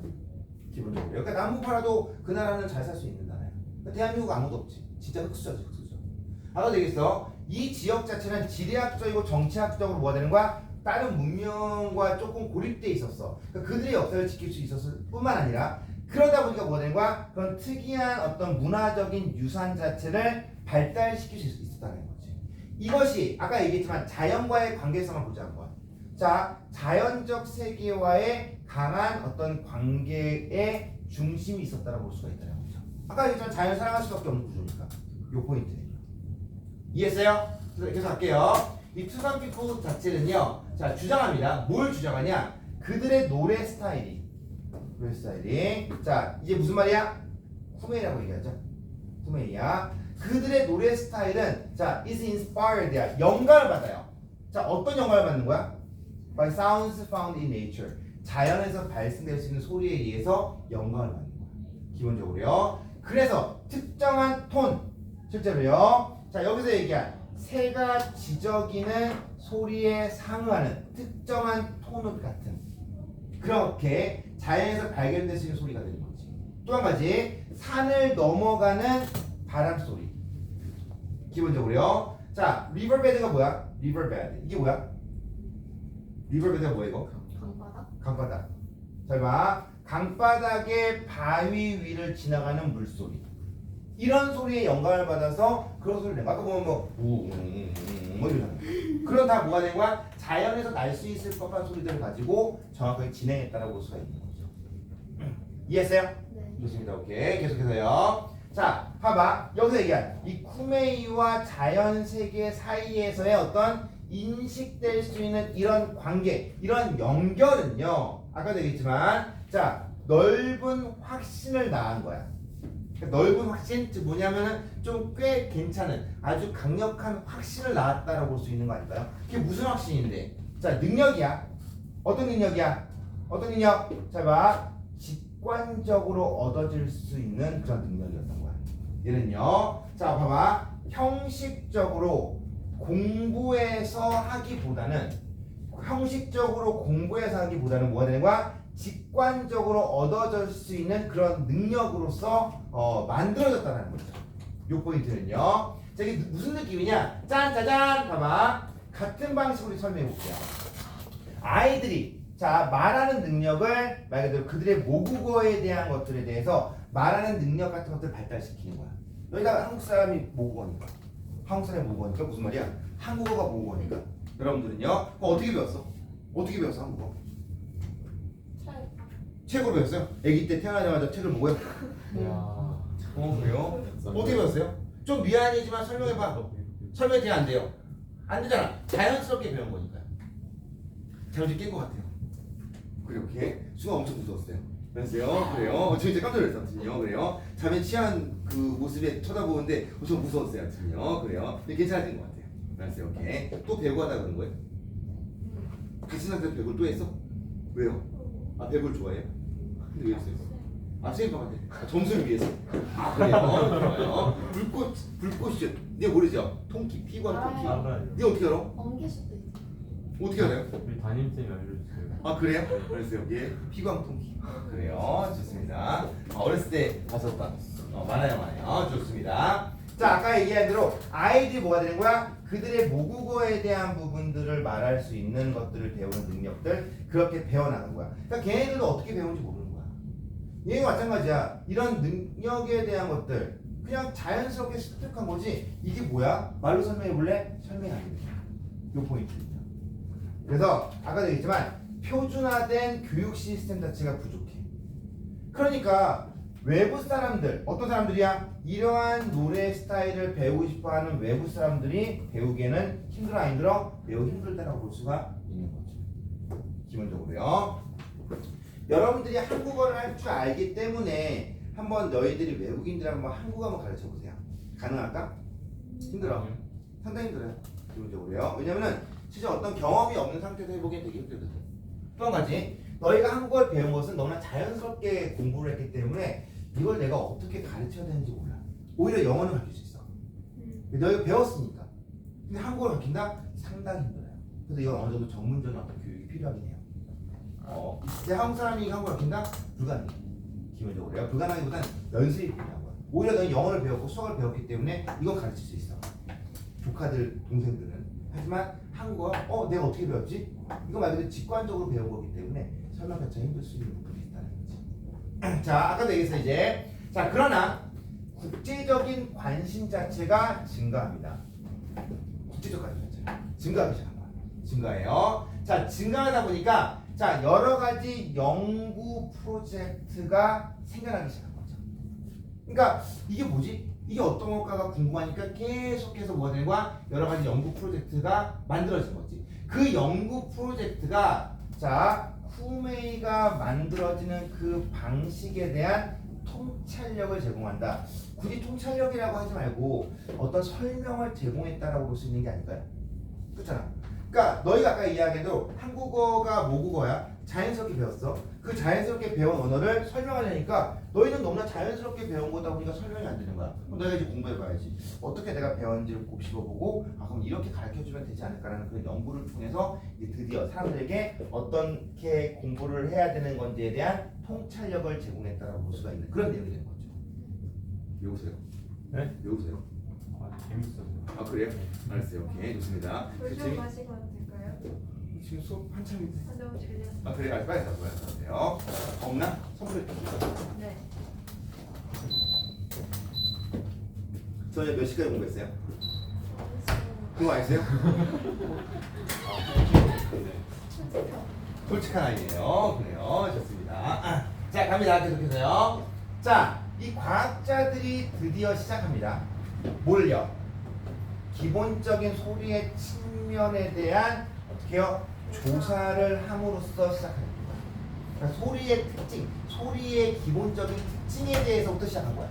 기본적으로. 그러니까 나무 팔아도 그 나라는 잘 살 수 있는 나라야. 그러니까 대한민국 아무도 없지. 진짜 흑수저지 흑수저. 알아도 되겠어. 이 지역 자체는 지리학적이고 정치학적으로 뭐가 되는 거야? 다른 문명과 조금 고립돼 있었어. 그러니까 그들의 역사를 지킬 수 있었을 뿐만 아니라 그러다 보니까 뭐가 되는 거야? 그런 특이한 어떤 문화적인 유산 자체를 발달시킬 수 있었다는 거지. 이것이 아까 얘기했지만 자연과의 관계성을 보자는 거야. 자, 자연적 세계와의 강한 어떤 관계의 중심이 있었다고 볼 수가 있다는 거죠. 아까 얘기했지만 자연을 사랑할 수밖에 없는 구조니까. 요 포인트. 이해했어요? 계속 할게요. 이 투산피코 자체는요, 자, 주장합니다. 뭘 주장하냐? 그들의 노래 스타일이. 자, 이제 무슨 말이야? 후메이라고 얘기하죠. 후메이야. 그들의 노래 스타일은, 자, is inspired. 영감을 받아요. 자, 어떤 영감을 받는 거야? By sounds found in nature. 자연에서 발생될 수 있는 소리에 의해서 영감을 받는 거야. 기본적으로요. 그래서 특정한 톤, 실제로요. 자, 여기서 얘기한 새가 지저귀는 소리에 상응하는 특정한 톤 같은 그렇게 자연에서 발견될 수 있는 소리가 되는 거지. 또 한 가지 산을 넘어가는 바람 소리. 기본적으로요. 자, 리버베드가 뭐야? 리버베드 이게 뭐야? 리버베드가 뭐야 이거? 강바닥. 잘 봐. 강바닥의 바위 위를 지나가는 물소리. 이런 소리에 영감을 받아서 그런 소리를 내고 아까 보면 뭐 이러잖아. 그런 다 뭐가 된 거야? 자연에서 날 수 있을 법한 소리들을 가지고 정확하게 진행했다라고 볼 수가 있는 거죠. 이해했어요? 네. 좋습니다. 오케이. 계속해서요. 자, 봐봐. 여기서 얘기한 이 쿠메이와 자연 세계 사이에서의 어떤 인식될 수 있는 이런 관계, 이런 연결은요. 아까도 얘기했지만 자 넓은 확신을 낳은 거야. 그러니까 넓은 확신, 즉 뭐냐면은 좀 꽤 괜찮은 아주 강력한 확신을 낳았다라고 볼 수 있는 거 아닐까요? 그게 무슨 확신인데? 자 능력이야. 어떤 능력이야? 어떤 능력? 자 봐. 직관적으로 얻어질 수 있는 그런 능력이었던 거야. 얘는요. 자 봐봐. 형식적으로 공부해서 하기보다는 뭐가 되는 거야? 직관적으로 얻어질 수 있는 그런 능력으로서 만들어졌다는 거죠. 요 포인트는요. 자 이게 무슨 느낌이냐? 짠 짜잔 봐봐. 같은 방식으로 설명해 볼게요. 아이들이 자 말하는 능력을 말 그대로 그들의 모국어에 대한 것들에 대해서 말하는 능력 같은 것들을 발달시키는 거야. 여기다가 한국 사람이 모국어니까 무슨 말이야? 한국어가 모국어니까 여러분들은요 그거 어떻게 배웠어? 한국어? 책으로 배웠어요? 아기 때 태어나자마자 책을 보고요? 야. 그래요? 어떻게 배웠어요? 좀 미안이지만 설명해봐. 설명이 돼야 안 돼요? 안 되잖아. 자연스럽게 배운 거니까요. 자연스럽게 깬 것 같아요. 그렇게 수가 엄청 무서웠어요. 그래요? 저 이제 깜짝 놀랐거든요. 그래요? 잠에 취한 그 모습에 쳐다보는데 좀 무서웠어요. 아침요. 그래요? 근데 괜찮아진 것 같아요. 알았어요. 오케이. 또 배구 하다 그런 거예요? 같은 학교 배구를 또 했어? 왜요? 아 배구를 좋아해요? 근데 왜 했어요? 아 선생님한테 점수를 위해서? 아 그래요? 좋아요. 불꽃이죠. 네 모르죠? 통키 피구하는 통키. 알아요. 네 어떻게 알아? 엉길 수도 있지. 어떻게 알아요? 우리 담임쌤이 알려줬어요. 아 그래요? 그랬어요. 예, 피광 통키. 그래요. 좋습니다. 어렸을 때 봤었다. 많아요. 좋습니다. 자 아까 얘기한 대로 아이들이 뭐가 되는 거야? 그들의 모국어에 대한 부분들을 말할 수 있는 것들을 배우는 능력들 그렇게 배워나가는 거야. 그러니까 걔네들도 어떻게 배우는지 모르는 거야. 얘가 마찬가지야. 이런 능력에 대한 것들 그냥 자연스럽게 습득한 거지 이게 뭐야? 말로 설명해 볼래? 설명이 안 됩니다. 요 포인트입니다. 그래서 아까도 얘기했지만 표준화된 교육 시스템 자체가 부족해. 그러니까 외부 사람들, 어떤 사람들이야? 이러한 노래 스타일을 배우고 싶어하는 외부 사람들이 배우기에는 힘들어 안 힘들어? 매우 힘들다라고 볼 수가 있는 거죠. 기본적으로요. 여러분들이 한국어를 할 줄 알기 때문에 한번 너희들이 외국인들 한번 한국어 한번 가르쳐 보세요. 가능할까? 힘들어. 상당히 힘들어요. 기본적으로요. 왜냐면은 진짜 어떤 경험이 없는 상태에서 해보기엔 되게 힘들거든. 또 한 가지, 너희가 한국어를 배운 것은 너무나 자연스럽게 공부를 했기 때문에 이걸 내가 어떻게 가르쳐야 되는지 몰라. 오히려 영어는 가르칠 수 있어. 너희가 배웠으니까. 근데 한국어를 가르친다? 상당히 힘들어요. 그래서 이건 어느 정도 전문적인 어떤 교육이 필요하긴 해요. 제 한국 사람이 한국어를 가르친다? 불가능해. 기본적으로요. 불가능하기보단 연습이 필요한 거야. 오히려 너희 영어를 배웠고 수학을 배웠기 때문에 이건 가르칠 수 있어. 조카들, 동생들은. 하지만 한국어, 내가 어떻게 배웠지? 이거 말 그대로 직관적으로 배운 거기 때문에 설명 자체가 힘들 수 있는 부분이 있다는 거지. 자, 아까도 얘기했어 이제. 자, 그러나 국제적인 관심 자체가 증가합니다. 국제적 관심 자체가 증가하기 시작한 거야. 증가해요. 자, 증가하다 보니까 자 여러 가지 연구 프로젝트가 생겨나기 시작한 거죠. 그러니까 이게 뭐지? 이게 어떤 것과가 궁금하니까 계속해서 뭐가 되는 거야? 여러 가지 연구 프로젝트가 만들어진 거지. 그 연구 프로젝트가 자 쿠메이가 만들어지는 그 방식에 대한 통찰력을 제공한다. 굳이 통찰력이라고 하지 말고 어떤 설명을 제공했다라고 볼 수 있는 게 아닐까요? 그렇잖아. 그러니까 너희가 아까 이야기한 대로 한국어가 모국어야. 자연스럽게 배웠어. 그 자연스럽게 배운 언어를 설명하려니까 너희는 너무나 자연스럽게 배운 거다 보니까 설명이 안 되는 거야. 그럼 너희가 이제 공부해봐야지. 어떻게 내가 배웠는지를 곱씹어보고 그럼 이렇게 가르쳐주면 되지 않을까라는 그런 연구를 통해서 이제 드디어 사람들에게 어떻게 공부를 해야 되는 건지에 대한 통찰력을 제공했다고 볼 수가 있는 그런 내용이 되는 거죠. 외우세요. 네? 외우세요. 재밌어요. 아 그래요? 알았어요. 오케이 좋습니다. 물좀 마시고 와도 될까요? 지금 수업 한참인데. 너무 졸려서. 아 그래 빨리 가세요. 없나? 선물해 주세요. 네. 저녁 몇 시까지 공부했어요? 그거 아니세요? 솔직한 아이예요. 그래요. 좋습니다. 자 갑니다. 계속해서요. 자 이 과학자들이 드디어 시작합니다. 뭘요? 기본적인 소리의 측면에 대한 어떻게 해요? 조사를 함으로써 시작하는 거야. 그러니까 소리의 특징, 소리의 기본적인 특징에 대해서부터 시작한 거야.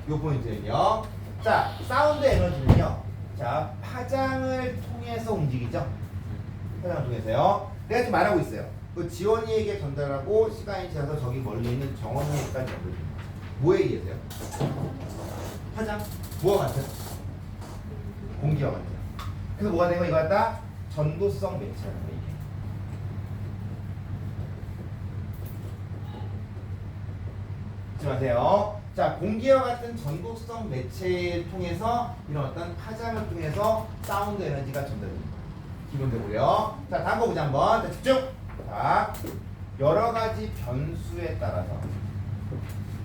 요 포인트는요. 자, 사운드 에너지는요. 자, 파장을 통해서 움직이죠. 파장을 통해서요. 내가 지금 말하고 있어요. 그 지원이에게 전달하고 시간이 지나서 저기 멀리 있는 정원이에게까지 연결됩니다. 뭐에 의해서요? 파장? 뭐가 같아요? 공기와 같아요. 그래서 뭐가 되고 이거 갖다 전도성 매체라는 거예요. 이게. 잊지 마세요. 자, 공기와 같은 전도성 매체를 통해서 이런 어떤 파장을 통해서 사운드 에너지가 전달됩니다. 기본적으로요. 자, 다음 거 보자 한번. 자, 집중. 자, 여러 가지 변수에 따라서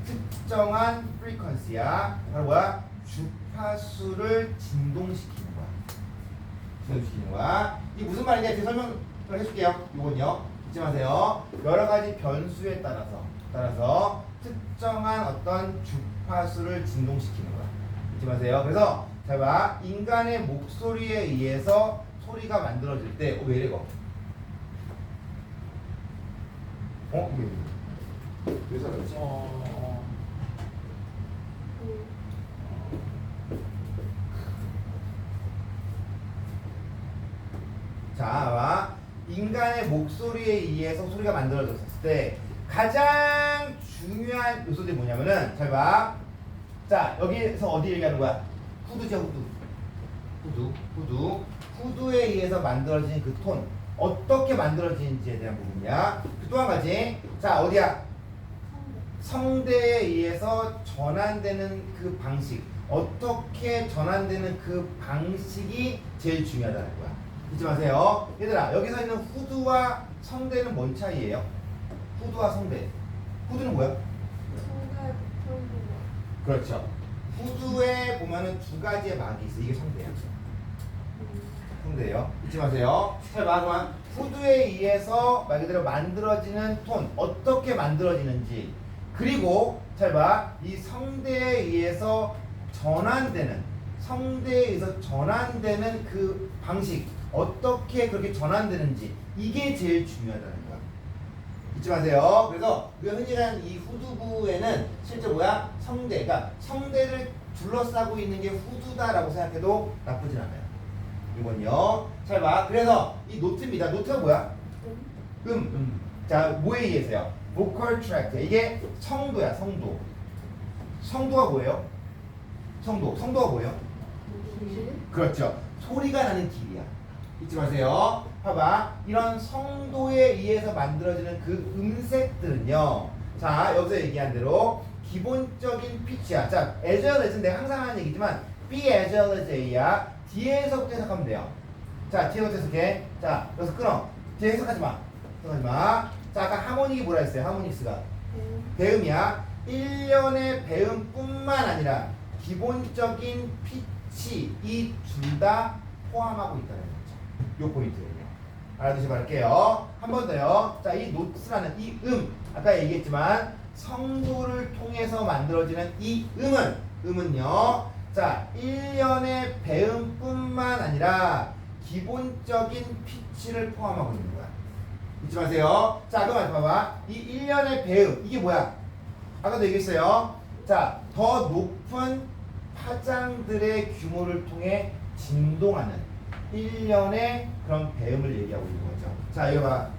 특정한 프리퀀시야. 바로 뭐야? 주파수를 진동시키는 거야. 진동시키는 거야. 이게 무슨 말인지 제가 설명을 해줄게요. 이건요. 잊지 마세요. 여러 가지 변수에 따라서 특정한 어떤 주파수를 진동시키는 거야. 잊지 마세요. 그래서 잘 봐. 인간의 목소리에 의해서 소리가 만들어질 때, 왜 이래, 이거? 왜 사라졌지? 자, 봐. 인간의 목소리에 의해서 소리가 만들어졌을 때 가장 중요한 요소들이 뭐냐면은, 잘 봐. 자, 여기서 어디 얘기하는 거야? 후두죠, 후두. 후두에 의해서 만들어진 그 톤. 어떻게 만들어지는지에 대한 부분이야. 또 한 가지. 자, 어디야? 성대에 의해서 전환되는 그 방식. 어떻게 전환되는 그 방식이 제일 중요하다는 거야. 잊지 마세요. 얘들아, 여기서 있는 후두와 성대는 뭔 차이예요? 후두와 성대. 후두는 뭐야? 그렇죠. 후두에 보면은 두 가지의 막이 있어. 이게 성대야. 성대예요. 잊지 마세요. 잘 봐. 후두에 의해서 말 그대로 만들어지는 톤. 어떻게 만들어지는지. 그리고 잘 봐. 이 성대에 의해서 전환되는 그 방식. 어떻게 그렇게 전환되는지. 이게 제일 중요하다는 거야. 잊지 마세요. 그래서 우리가 흔히 하는 이 후두부에는 실제 뭐야? 성대가 성대를 둘러싸고 있는 게 후두다라고 생각해도 나쁘진 않아요. 이건요. 잘 봐. 그래서 이 노트입니다. 노트가 뭐야? 자, 뭐에 의해서요? vocal tract. 이게 성도야, 성도. 성도가 뭐예요? 성도가 뭐예요? 그렇죠. 소리가 나는 길이야. 잊지 마세요. 봐봐. 이런 성도에 의해서 만들어지는 그 음색들은요. 자, 여기서 얘기한 대로 기본적인 피치야. 자, as well as는 내가 항상 하는 얘기지만 be as well as a야. 뒤에서부터 해석하면 돼요. 자, 뒤에서부터 해석해. 자, 여기서 끊어. 뒤에 해석하지 마. 자, 아까 하모닉이 뭐라 했어요? 하모닉스가 배음이야. 1년의 배음뿐만 아니라 기본적인 피치 이 둘 다 포함하고 있다는 거죠. 요 포인트예요. 알아두시 바랄게요. 한 번 더요. 자, 이 노트라는 이 아까 얘기했지만 성도를 통해서 만들어지는 이 음은요. 자, 1년의 배음뿐만 아니라 기본적인 피치를 포함하고 있는 거야. 잊지 마세요. 자, 그럼 봐봐. 이 1년의 배음, 이게 뭐야? 아까도 얘기했어요. 자, 더 높은 파장들의 규모를 통해 진동하는 1년의 그런 배음을 얘기하고 있는 거죠. 자, 이거 봐.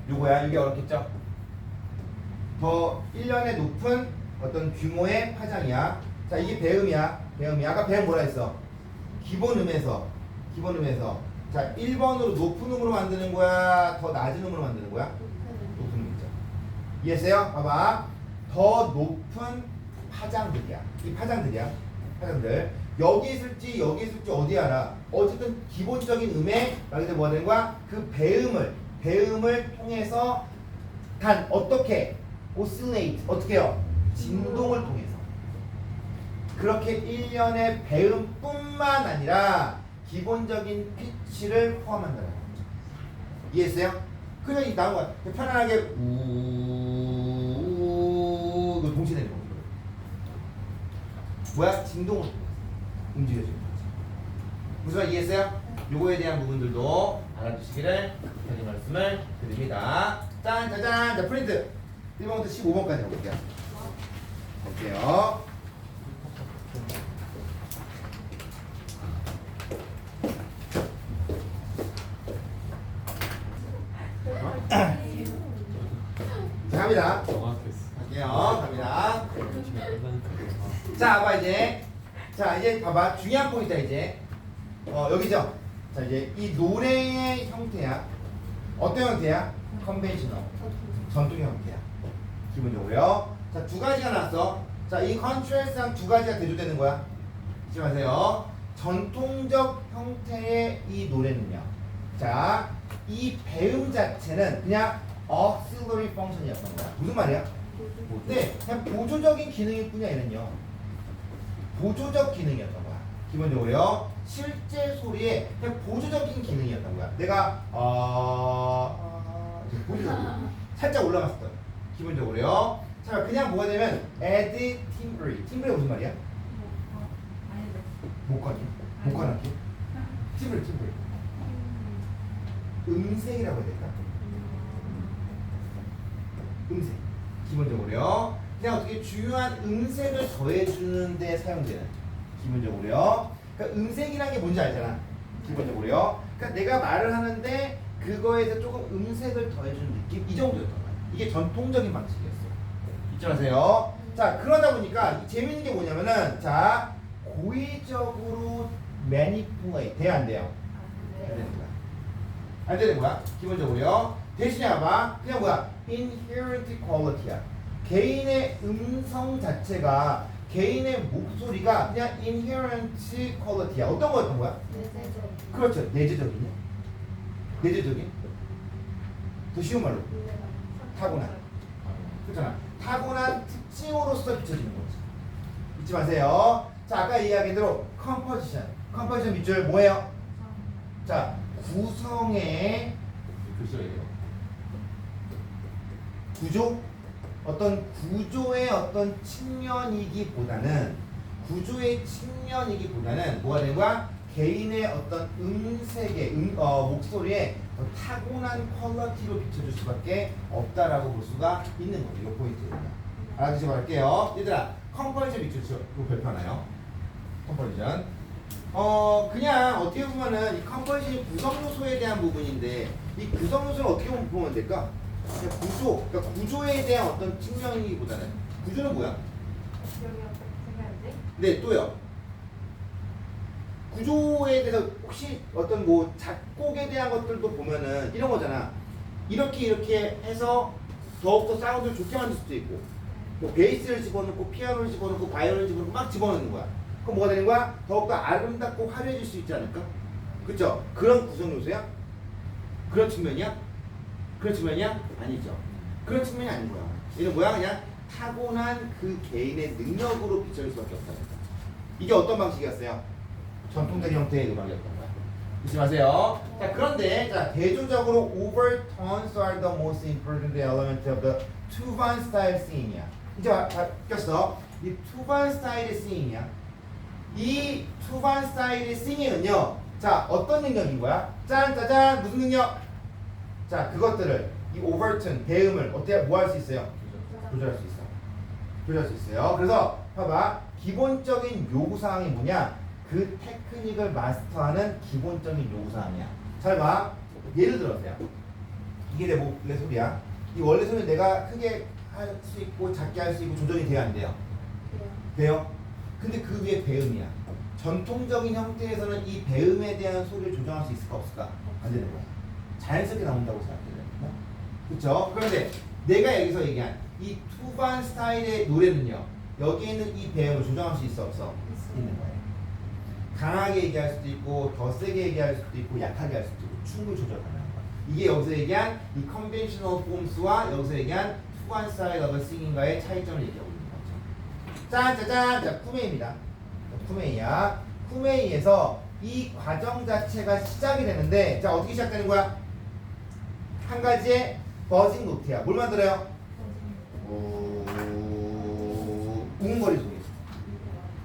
요거야. 이게 어렵겠죠? 더 1년의 높은 어떤 규모의 파장이야. 자, 이게 배음이야. 아까 배음 뭐라 했어? 기본음에서. 자, 1번으로 높은 음으로 만드는 거야? 더 낮은 음으로 만드는 거야? 높은 음이죠. 이해했어요? 봐봐. 더 높은 파장들이야. 이 파장들. 여기 있을지 어디 알아? 어쨌든 기본적인 음에 말 그대로 뭐가 되는 거야? 그 배음을 통해서 단 어떻게? oscillate. 어떻게 해요? 진동을 통해서. 그렇게 1년의 배음뿐만 아니라 기본적인 피치를 포함한다는 거죠. 이해했어요? 그냥 이 나온 거야. 편안하게 이거 동시에 내는 거야. 뭐야? 진동을 움직여주는 거지. 무슨 말 이해했어요? 요거에 대한 부분들도 알아두시기를 부탁드린 말씀을 드립니다. 짠, 짜잔, 자, 프린트. 1번부터 15번까지 해볼게요. 볼게요. 자, 갑니다. 정확했어. 갈게요. 갑니다. 열심히 한다니까. 자, 봐봐, 이제. 자, 이제 봐봐. 중요한 포인트야, 이제. 여기죠? 자, 이제 이 노래의 형태야. 어떤 형태야? 컨벤셔널. 전통 형태야. 기본적으로요. 자, 두 가지가 나왔어. 자, 이 컨트레스랑 두 가지가 대조되는 거야. 잊지 마세요. 전통적 형태의 이 노래는요. 자, 이 배음 자체는 그냥 auxiliary function이었던 거야. 무슨 말이야? 네, 그냥 보조적인 기능일 뿐이야, 얘는요. 보조적 기능이었던 거야. 기본적으로요. 실제 소리에 그냥 보조적인 기능이었던 거야. 내가 보조적으로 살짝 올라갔을 때 기본적으로요. 자, 그냥 뭐가 되면 add timbre. timbre 무슨 말이야? 목관이? 목관악기? timbre, timbre. 음색이라고 해야 될까? 음색. 기본적으로요. 그냥 어떻게 중요한 음색을 더해주는 데 사용되는 기본적으로요. 그러니까 음색이라는 게 뭔지 알잖아. 기본적으로요. 그러니까 내가 말을 하는데 그거에 대해서 조금 음색을 더해주는 느낌? 이 정도였던 거야. 이게 전통적인 방식이었어. 잊지 마세요. 자, 그러다 보니까 재밌는 게 뭐냐면은 자, 고의적으로 manipulate 돼야 안 돼요? 안 되는 거야. 안 되는 거야. 기본적으로요. 대신에 봐봐. 그냥 뭐야? inherent quality야. 개인의 음성 자체가 개인의 목소리가 그냥 inherent quality야. 어떤 거였던 거야? 그렇죠. 내재적이냐? 내재적인? 더 쉬운 말로 타고난. 그렇잖아. 타고난 특징으로서 비춰지는 거지. 잊지 마세요. 자, 아까 이야기한 대로 컴포지션. 컴포지션 밑줄 뭐예요? 자, 구성의 글씨예요. 구조? 어떤 구조의 어떤 측면이기보다는 뭐가 되는 거야? 개인의 어떤 음색의 목소리에 더 타고난 퀄리티로 비춰줄 수밖에 없다라고 볼 수가 있는 거죠. 이 포인트는요. 알아두시기 바랄게요. 얘들아, 컴퍼리션 비춰줘. 이거 별표하나요? 컴퍼리션. 그냥 어떻게 보면은 이 컴퍼리션이 구성 요소에 대한 부분인데 이 구성 요소를 어떻게 보면 될까? 그냥 구조, 그러니까 구조에 대한 어떤 측면이기보다는 구조는 뭐야? 네, 또요. 구조에 대해서 혹시 어떤 뭐 작곡에 대한 것들도 보면은 이런 거잖아. 이렇게 해서 더욱더 사운드를 좋게 만들 수도 있고, 뭐 베이스를 집어넣고 피아노를 집어넣고 바이올린을 집어넣고 막 집어넣는 거야. 그럼 뭐가 되는 거야? 더욱더 아름답고 화려해질 수 있지 않을까? 그쵸? 그런 구성 요소야? 그런 측면이야? 그런 측면이야? 아니죠. 그런 측면이 아닌 거야. 얘는 뭐야? 그냥 타고난 그 개인의 능력으로 비춰질 수밖에 없다는 거야. 이게 어떤 방식이었어요? 전통적인 형태의 음악이었던 거야. 잊지 마세요. 자, 그런데 자, 대조적으로 overtones are the most important element of the two-bar style singing이야. 이제 바뀌었어. 이 two-bar 스타일의 singing이야. 이 two-bar 스타일의 singing은요. 자, 어떤 능력인 거야? 짠, 짜잔, 무슨 능력? 자, 그것들을 이 overtone, 배음을 어떻게 뭐 할 수 있어요? 조절할 수 있어. 조절할 수 있어요. 그래서 봐봐. 기본적인 요구사항이 뭐냐? 그 테크닉을 마스터하는 기본적인 요구사항이야. 잘 봐. 예를 들어서요. 이게 내 소리야. 이 원래 소리는 내가 크게 할 수 있고 작게 할 수 있고 조정이 돼야 안 돼요? 돼요? 근데 그 위에 배음이야. 전통적인 형태에서는 이 배음에 대한 소리를 조정할 수 있을까 없을까? 안 되는 거야. 자연스럽게 나온다고 생각해요. 그렇죠? 그런데 내가 여기서 얘기한 이 투반 스타일의 노래는요. 여기에는 이 배음을 조정할 수 있어 없어? 있는 거예요. 강하게 얘기할 수도 있고 더 세게 얘기할 수도 있고 약하게 할 수도 있고 충분히 조절 가능한 거야. 이게 여기서 얘기한 이 컨벤셔널 폼스와 여기서 얘기한 투반 스타일 of singing과의 차이점을 얘기하고 있는 거죠. 짠짜잔! 자, 쿠메이입니다. 쿠메이야. 쿠메이에서 이 과정 자체가 시작이 되는데 자, 어떻게 시작되는 거야? 한 가지의 버징 노트야. 뭘 만들어요? 웅거리 소리.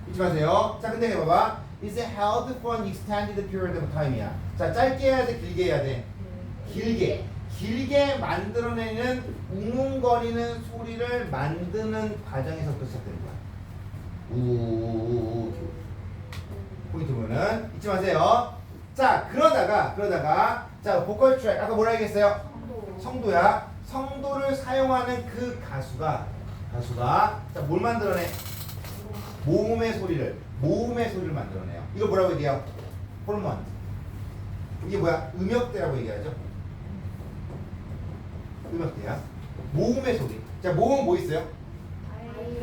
잊지 마세요. 자, 근데 해봐봐. is held for an extended period of time이야. 자, 짧게 해야 돼, 길게 해야 돼? 길게 만들어내는 웅웅거리는 소리를 만드는 과정에서부터 시작되는 거야. 우 포인트 보면은 잊지 마세요. 자, 그러다가 자, 보컬 트랙 아까 뭐라 얘기했어요? 성도야. 성도를 사용하는 그 가수가 자, 뭘 만들어내? 모음의 소리를 만들어내요. 이거 뭐라고 얘기해요? 폴먼트. 이게 뭐야? 음역대라고 얘기하죠. 음역대야. 모음의 소리. 자, 모음 뭐 있어요?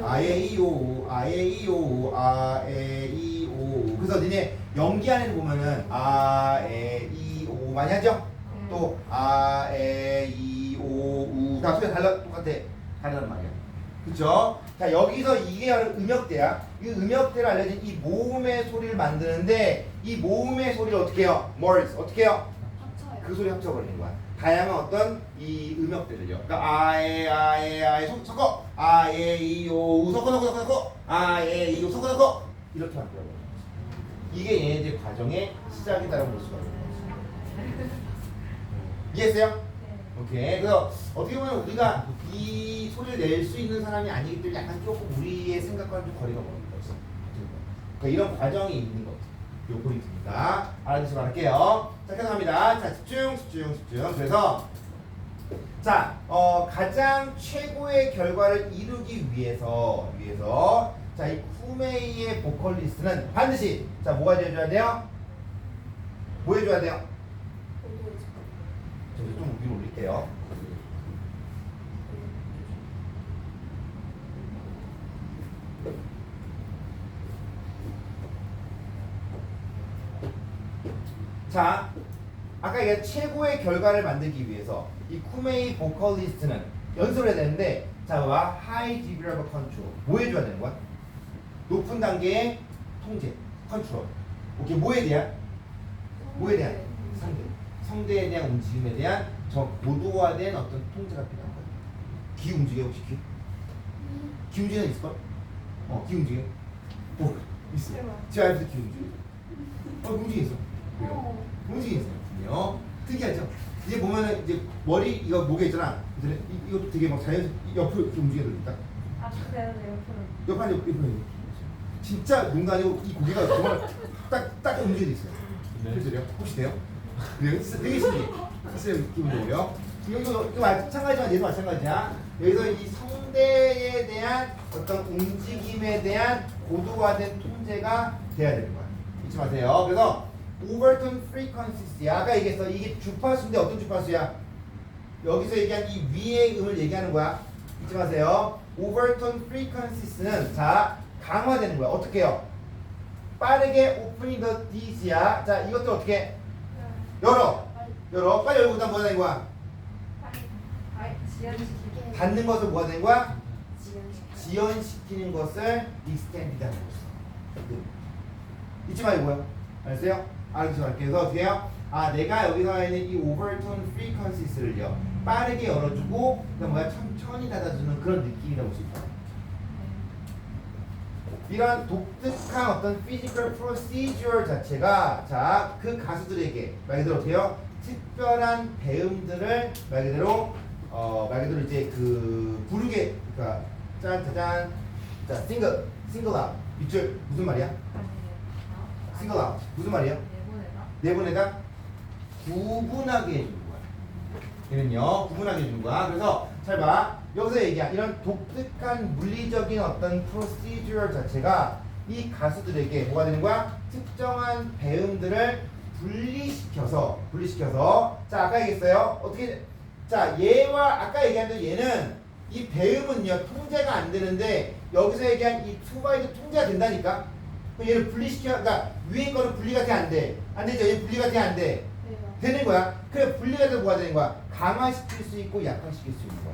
아에이오우, 아에이오우, 아에이오우. 그래서 니네 연기 안에도 보면은 아에이오우 많이 하죠? 또 아에이오우 다 소리가 똑같아. 다르단 말이야. 그쵸? 자, 여기서 이게 바로 음역대야. 이 음역대를 알려진 이 모음의 소리를 만드는데 이 모음의 소리를 어떻게 해요? 어떻게 해요? 그 소리 합쳐버리는 거야. 다양한 어떤 이 음역대를요. 그러니까 아에 섞어 아에이오 섞어 아에이오 섞어 이렇게 만들어버리는 거지. 이게 얘네들 과정의 시작이다라고 볼 수가 있는 거지. 이해했어요? 오케이. 그래서 어떻게 보면 우리가 이 소리를 낼 수 있는 사람이 아니기 때문에 약간 조금 우리의 생각과는 좀 거리가 먼 거지. 그러니까 이런 과정이 있는 거지. 요 포인트입니다. 알아두시고 말할게요. 자, 계속합니다. 자, 집중. 그래서 자, 가장 최고의 결과를 이루기 위해서 자, 이 쿠메이의 보컬리스트는 반드시 자, 뭐가 해줘야 돼요? 뭐 해줘야 돼요? 저 좀 위로 올릴게요. 자, 아까 이게 최고의 결과를 만들기 위해서 이 쿠메이 보컬리스트는 연습을 해야 되는데 자, 봐봐. 하이 디그레버 컨트롤 뭐 해줘야 되는 거야? 높은 단계의 통제, 컨트롤. 오케이, 뭐에 대한? 성대에 대한 움직임에 대한 저 고도화된 어떤 통제가 필요한 거야. 귀 움직여 혹시 귀? 귀 움직이는 있을걸? 귀 움직여. 오, 있어. 제 앞에서 귀 움직여. 움직였어. 움직였어요. 특이하죠? 이제 보면은 이제 머리 이거 목에 있잖아. 이것도 되게 막 자연 옆으로 이렇게 움직여들니까. 옆으로. 진짜 농담 아니고 이 고개가 정말 딱 움직여 있어요. 그래서 혹시 돼요? 그래요? 되게 신기해. 글쎄요, 기분적으로요. 이거 마찬가지지만 얘도 마찬가지야. 여기서 이 성대에 대한 어떤 움직임에 대한 고도화된 통제가 돼야 되는 거야. 잊지 마세요. 그래서 오버톤 프리퀀시스야. 아까 얘기했어. 이게 주파수인데 어떤 주파수야? 여기서 얘기한 이 위의 음을 얘기하는 거야. 잊지 마세요. 오버톤 프리퀀시스는 자, 강화되는 거야. 어떻게 해요? 빠르게 오프닝 더 디지야. 자, 이것도 어떻게? 열어. 빨리 열고 그다음 뭐가 되는 거야? 닫는 것을 뭐가 되는 거야? 지연시키는 것을 익스텐디드 하는 거죠. 잊지 말고요. 알았어요? 알겠어요. 그래서 어떻게 해요? 내가 여기서 있는 이 오버톤 프리퀀시스를요 빠르게 열어주고 그다음 천천히 닫아주는 그런 느낌이라고 볼 수 있다. 이런 독특한 어떤 피지컬 프로시저럴 자체가 자, 그 가수들에게 말 그대로 어떻게 해요? 특별한 배음들을 말 그대로 이제 그 부르게 그러니까 짠짜잔 자 싱글 아웃 밑줄 무슨 말이야? 싱글 아웃 무슨 말이야? 내보내다 구분하게 해주는 거야. 얘는요 구분하게 해주는 거야. 그래서 잘 봐. 여기서 얘기한 이런 독특한 물리적인 어떤 프로시저럴 자체가 이 가수들에게 뭐가 되는 거야? 특정한 배음들을 분리시켜서 자 아까 얘기했어요. 어떻게 자 얘와 아까 얘기한 대로 얘는 이 배음은요 통제가 안 되는데 여기서 얘기한 이 투바이도 통제가 된다니까. 얘를 분리시켜 그러니까 위에 거는 분리가 안 돼. 안 되죠. 얘 분리가 안 돼. 되는 거야. 그래 분리가 돼서 뭐가 되는 거야? 강화시킬 수 있고 약화시킬 수 있는 거야.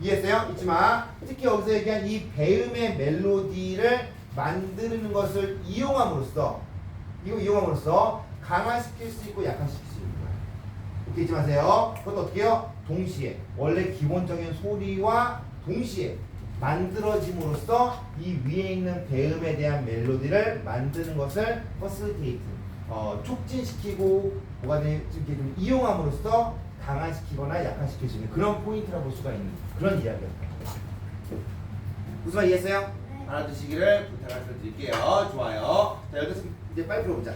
이해했어요? 잊지 마. 특히 여기서 얘기한 이 배음의 멜로디를 만드는 것을 이용함으로써 강화시킬 수 있고 약화시킬 수 있는 거야. 이렇게 잊지 마세요. 그것도 어떻게 해요? 동시에 원래 기본적인 소리와 동시에 만들어짐으로써 이 위에 있는 배음에 대한 멜로디를 만드는 것을 퍼실리테이트 촉진시키고 뭐가 이렇게 좀 이용함으로써 강화시키거나 약화시킬 수 있는 그런 포인트라고 볼 수가 있는 그런 이야기였다. 무슨 말 이해했어요? 네. 알아두시기를 부탁을 드릴게요. 좋아요. 자 여기서 이제 빨리 풀어보자.